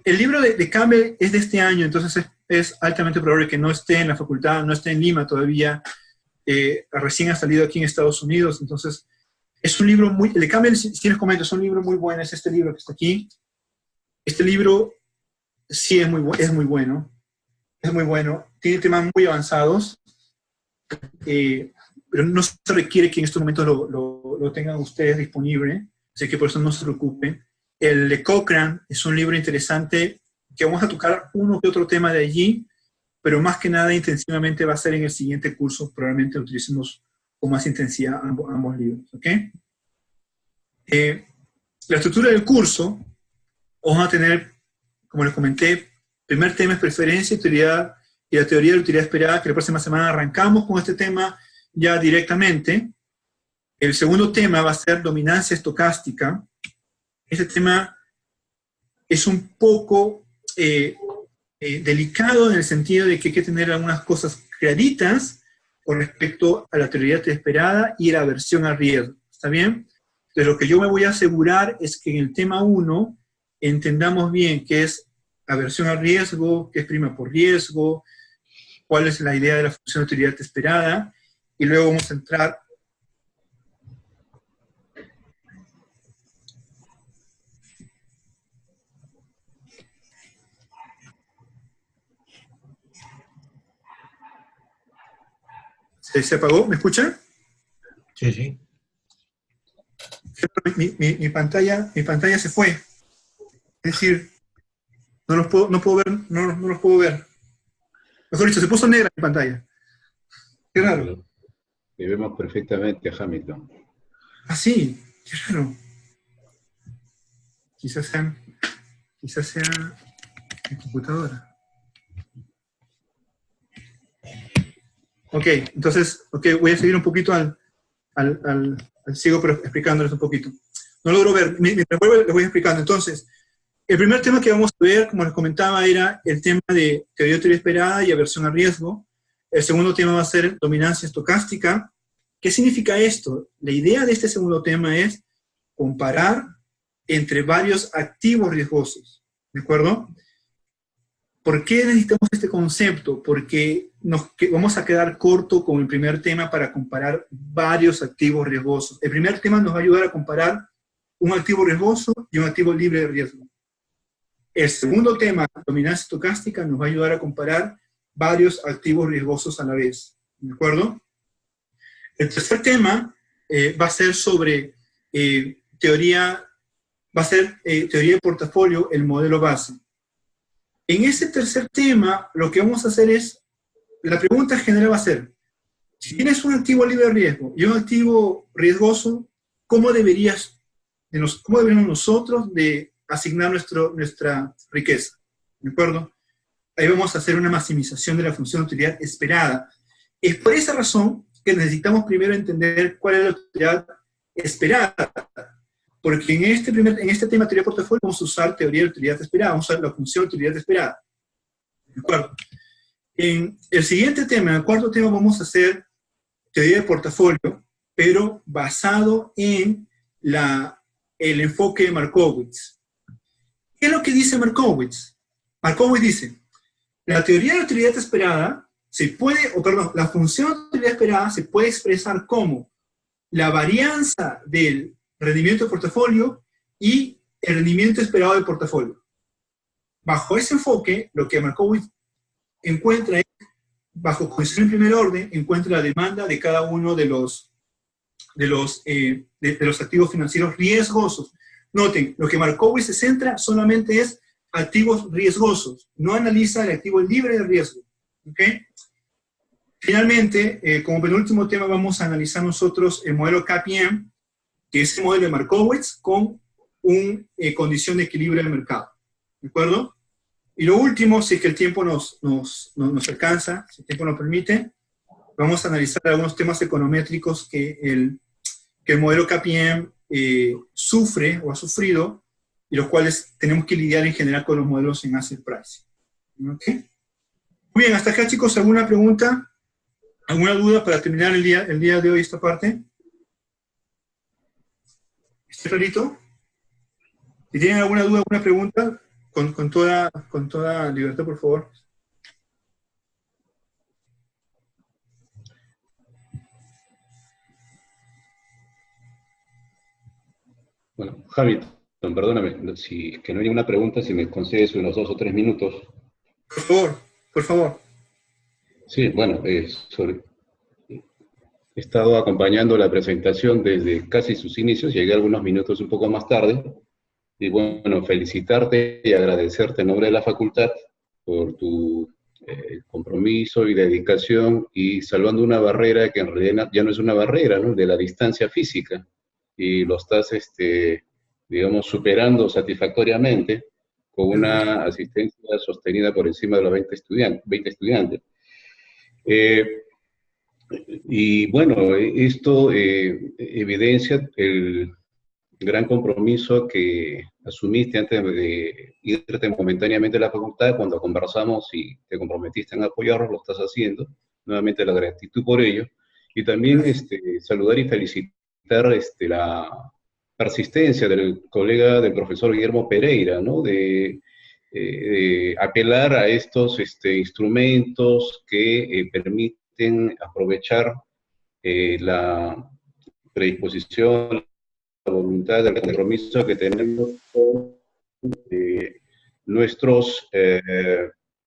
Speaker 1: libro de Campbell es de este año, entonces es altamente probable que no esté en la facultad, no esté en Lima todavía, recién ha salido aquí en Estados Unidos, entonces es un libro el de Campbell, si les comento, es un libro muy bueno, es este libro que está aquí. Este libro sí es muy bueno, tiene temas muy avanzados, pero no se requiere que en estos momentos lo tengan ustedes disponible, así que por eso no se preocupen. El de Cochrane es un libro interesante que vamos a tocar uno que otro tema de allí, pero más que nada intensivamente va a ser en el siguiente curso, probablemente utilicemos con más intensidad ambos libros, ¿ok? La estructura del curso, vamos a tener, como les comenté, primer tema es preferencia, utilidad y la teoría de la utilidad esperada, que la próxima semana arrancamos con este tema ya directamente. El segundo tema va a ser dominancia estocástica. Este tema es un poco delicado en el sentido de que hay que tener algunas cosas claritas con respecto a la teoría esperada y la aversión al riesgo. ¿Está bien? Entonces, lo que yo me voy a asegurar es que en el tema 1 entendamos bien qué es aversión al riesgo, qué es prima por riesgo, cuál es la idea de la función de utilidad esperada, y luego vamos a entrar ¿Se apagó? ¿Me escuchan?
Speaker 7: Sí, sí.
Speaker 1: Mi pantalla se fue. Es decir, no puedo ver, no los puedo ver. Mejor dicho, se puso negra mi pantalla. Qué raro.
Speaker 8: Le vemos perfectamente a Hamilton.
Speaker 1: Ah, sí, qué raro. Quizás sea mi computadora. Ok, entonces, voy a seguir un poquito sigo pero explicándoles un poquito. No logro ver, mientras vuelvo les voy explicando. Entonces, el primer tema que vamos a ver, como les comentaba, era el tema de teoría esperada y aversión al riesgo. El segundo tema va a ser dominancia estocástica. ¿Qué significa esto? La idea de este segundo tema es comparar entre varios activos riesgosos. ¿De acuerdo? ¿Por qué necesitamos este concepto? Porque vamos a quedar corto con el primer tema para comparar varios activos riesgosos. El primer tema nos va a ayudar a comparar un activo riesgoso y un activo libre de riesgo. El segundo tema, dominancia estocástica, nos va a ayudar a comparar varios activos riesgosos a la vez. ¿De acuerdo? El tercer tema va a ser sobre teoría de portafolio, el modelo base. En ese tercer tema, lo que vamos a hacer es, la pregunta general va a ser, si tienes un activo libre de riesgo y un activo riesgoso, ¿cómo deberíamos nosotros de asignar nuestra riqueza? ¿De acuerdo? Ahí vamos a hacer una maximización de la función de utilidad esperada. Es por esa razón que necesitamos primero entender cuál es la utilidad esperada. Porque en este tema de teoría de portafolio vamos a usar teoría de utilidad esperada, vamos a usar la función de utilidad esperada. ¿De acuerdo? En el siguiente tema, en el cuarto tema, vamos a hacer teoría de portafolio, pero basado en el enfoque de Markowitz. ¿Qué es lo que dice Markowitz? Markowitz dice, la teoría de utilidad esperada la función de utilidad esperada se puede expresar como la varianza del rendimiento de portafolio y el rendimiento esperado del portafolio. Bajo ese enfoque, lo que Markowitz encuentra es, bajo condición en primer orden, encuentra la demanda de cada uno de los activos financieros riesgosos. Noten, lo que Markowitz se centra solamente es activos riesgosos, no analiza el activo libre de riesgo. ¿Okay? Finalmente, como penúltimo tema, vamos a analizar nosotros el modelo KPM, que es el modelo de Markowitz con una condición de equilibrio del mercado. ¿De acuerdo? Y lo último, si es que el tiempo nos alcanza, si el tiempo nos permite, vamos a analizar algunos temas econométricos que el modelo KPM sufre o ha sufrido, y los cuales tenemos que lidiar en general con los modelos en asset pricing. ¿Ok? Muy bien, hasta acá, chicos, ¿alguna pregunta? ¿Alguna duda para terminar el día de hoy esta parte? ¿Está clarito? Si tienen alguna duda, alguna pregunta, con toda libertad, por favor.
Speaker 8: Bueno, Hamilton, perdóname, si que no hay ninguna pregunta, si me concedes unos 2 o 3 minutos.
Speaker 1: Por favor.
Speaker 8: Sí, bueno, he estado acompañando la presentación desde casi sus inicios, llegué algunos minutos un poco más tarde, y bueno, felicitarte y agradecerte en nombre de la facultad por tu compromiso y dedicación, y salvando una barrera que en realidad ya no es una barrera, ¿no? De la distancia física, y lo estás, digamos, superando satisfactoriamente con una asistencia sostenida por encima de los 20 estudiantes. Y bueno, esto evidencia el gran compromiso que asumiste antes de irte momentáneamente a la facultad. Cuando conversamos y te comprometiste en apoyarnos, lo estás haciendo. Nuevamente la gratitud por ello. Y también saludar y felicitar la persistencia del colega, del profesor Guillermo Pereira, ¿no? De apelar a estos instrumentos que permiten aprovechar la predisposición, la voluntad, el compromiso que tenemos con nuestros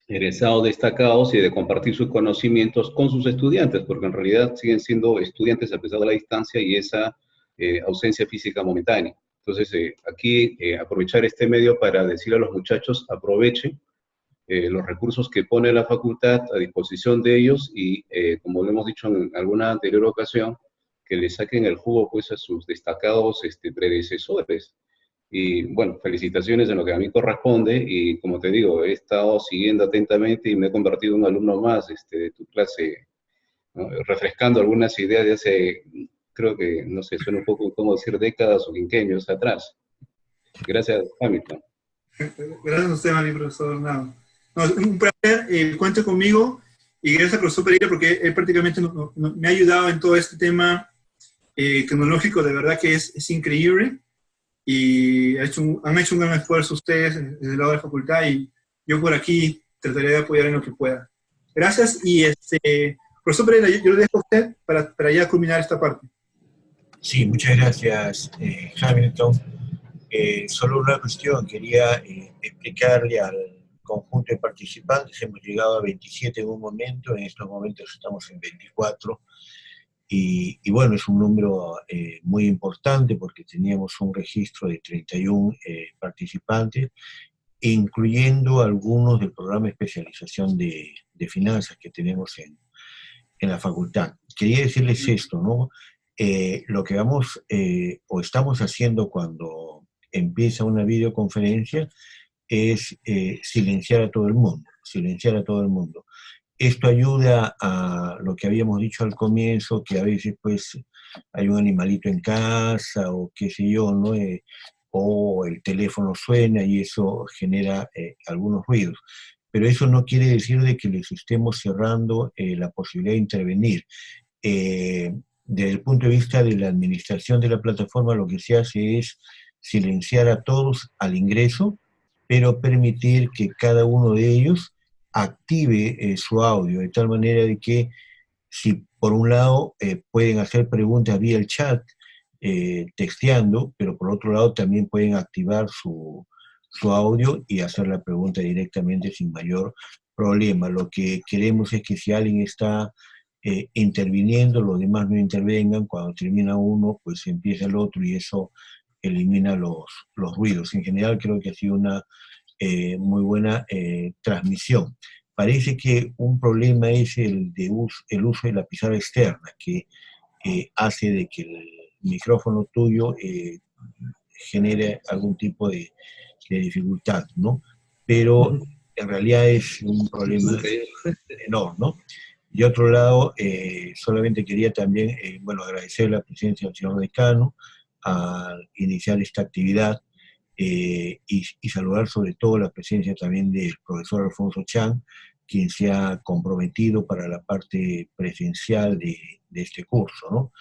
Speaker 8: egresados destacados y de compartir sus conocimientos con sus estudiantes, porque en realidad siguen siendo estudiantes a pesar de la distancia y esa ausencia física momentánea. Entonces, aquí aprovechar este medio para decir a los muchachos, aprovechen los recursos que pone la facultad a disposición de ellos y, como lo hemos dicho en alguna anterior ocasión, que le saquen el jugo pues, a sus destacados predecesores. Y bueno, felicitaciones en lo que a mí corresponde y como te digo, he estado siguiendo atentamente y me he convertido en un alumno más de tu clase, ¿no? Refrescando algunas ideas de hace, creo que, no sé, suena un poco incómodo decir décadas o quinquenios atrás. Gracias, Hamilton.
Speaker 1: Gracias a usted, mi profesor. No, es un placer, cuente conmigo y gracias al profesor Pereira porque él prácticamente me ha ayudado en todo este tema tecnológico, de verdad que es increíble. Y han hecho un gran esfuerzo ustedes desde el lado de la facultad y yo por aquí trataré de apoyar en lo que pueda. Gracias y profesor Pereira, yo le dejo a usted para ya culminar esta parte.
Speaker 7: Sí, muchas gracias, Hamilton. Solo una cuestión, quería explicarle al conjunto de participantes, hemos llegado a 27 en un momento, en estos momentos estamos en 24, y bueno, es un número muy importante porque teníamos un registro de 31 participantes, incluyendo algunos del programa de especialización de finanzas que tenemos en la facultad. Quería decirles esto, ¿no? Lo que vamos o estamos haciendo cuando empieza una videoconferencia es silenciar a todo el mundo. Esto ayuda a lo que habíamos dicho al comienzo, que a veces pues hay un animalito en casa o qué sé yo, ¿no? O el teléfono suena y eso genera algunos ruidos. Pero eso no quiere decir de que les estemos cerrando la posibilidad de intervenir. Desde el punto de vista de la administración de la plataforma, lo que se hace es silenciar a todos al ingreso, pero permitir que cada uno de ellos active su audio, de tal manera de que si por un lado pueden hacer preguntas vía el chat, texteando, pero por otro lado también pueden activar su audio y hacer la pregunta directamente sin mayor problema. Lo que queremos es que si alguien está interviniendo, los demás no intervengan, cuando termina uno, pues empieza el otro y eso elimina los ruidos. En general creo que ha sido una muy buena transmisión. Parece que un problema es el uso de la pizarra externa, que hace de que el micrófono tuyo genere algún tipo de dificultad, ¿no? Pero en realidad es un problema menor, ¿no? De otro lado, solamente quería también, bueno, agradecer la presencia del señor decano al iniciar esta actividad y saludar sobre todo la presencia también del profesor Alfonso Chan, quien se ha comprometido para la parte presencial de este curso, ¿no?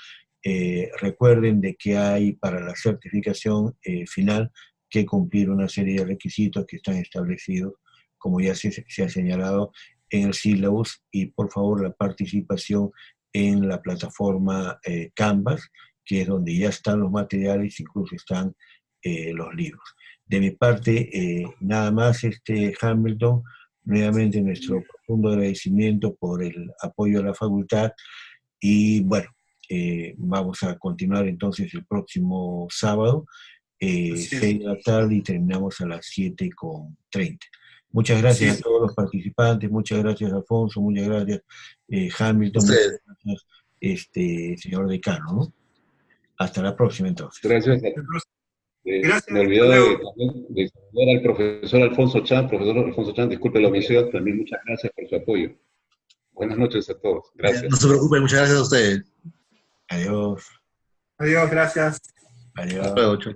Speaker 7: Recuerden de que hay para la certificación final que cumplir una serie de requisitos que están establecidos, como ya se ha señalado en el sílabus, y por favor la participación en la plataforma Canvas, que es donde ya están los materiales, incluso están los libros. De mi parte, nada más, Hamilton, nuevamente nuestro profundo agradecimiento por el apoyo a la facultad, y bueno, vamos a continuar entonces el próximo sábado, 6 de la tarde, y terminamos a las 7:30. Muchas gracias a todos los participantes, muchas gracias Alfonso, muchas gracias Hamilton, muchas gracias señor decano, ¿no? Hasta la próxima entonces.
Speaker 8: Gracias.
Speaker 1: Gracias.
Speaker 8: Me olvidé de saludar al profesor Alfonso Chan. Profesor Alfonso Chan, disculpe la omisión, también muchas gracias por su apoyo. Buenas noches a todos. Gracias.
Speaker 9: No se preocupe, muchas gracias a ustedes.
Speaker 7: Adiós.
Speaker 1: Adiós, gracias.
Speaker 7: Adiós.
Speaker 9: Hasta luego, chao.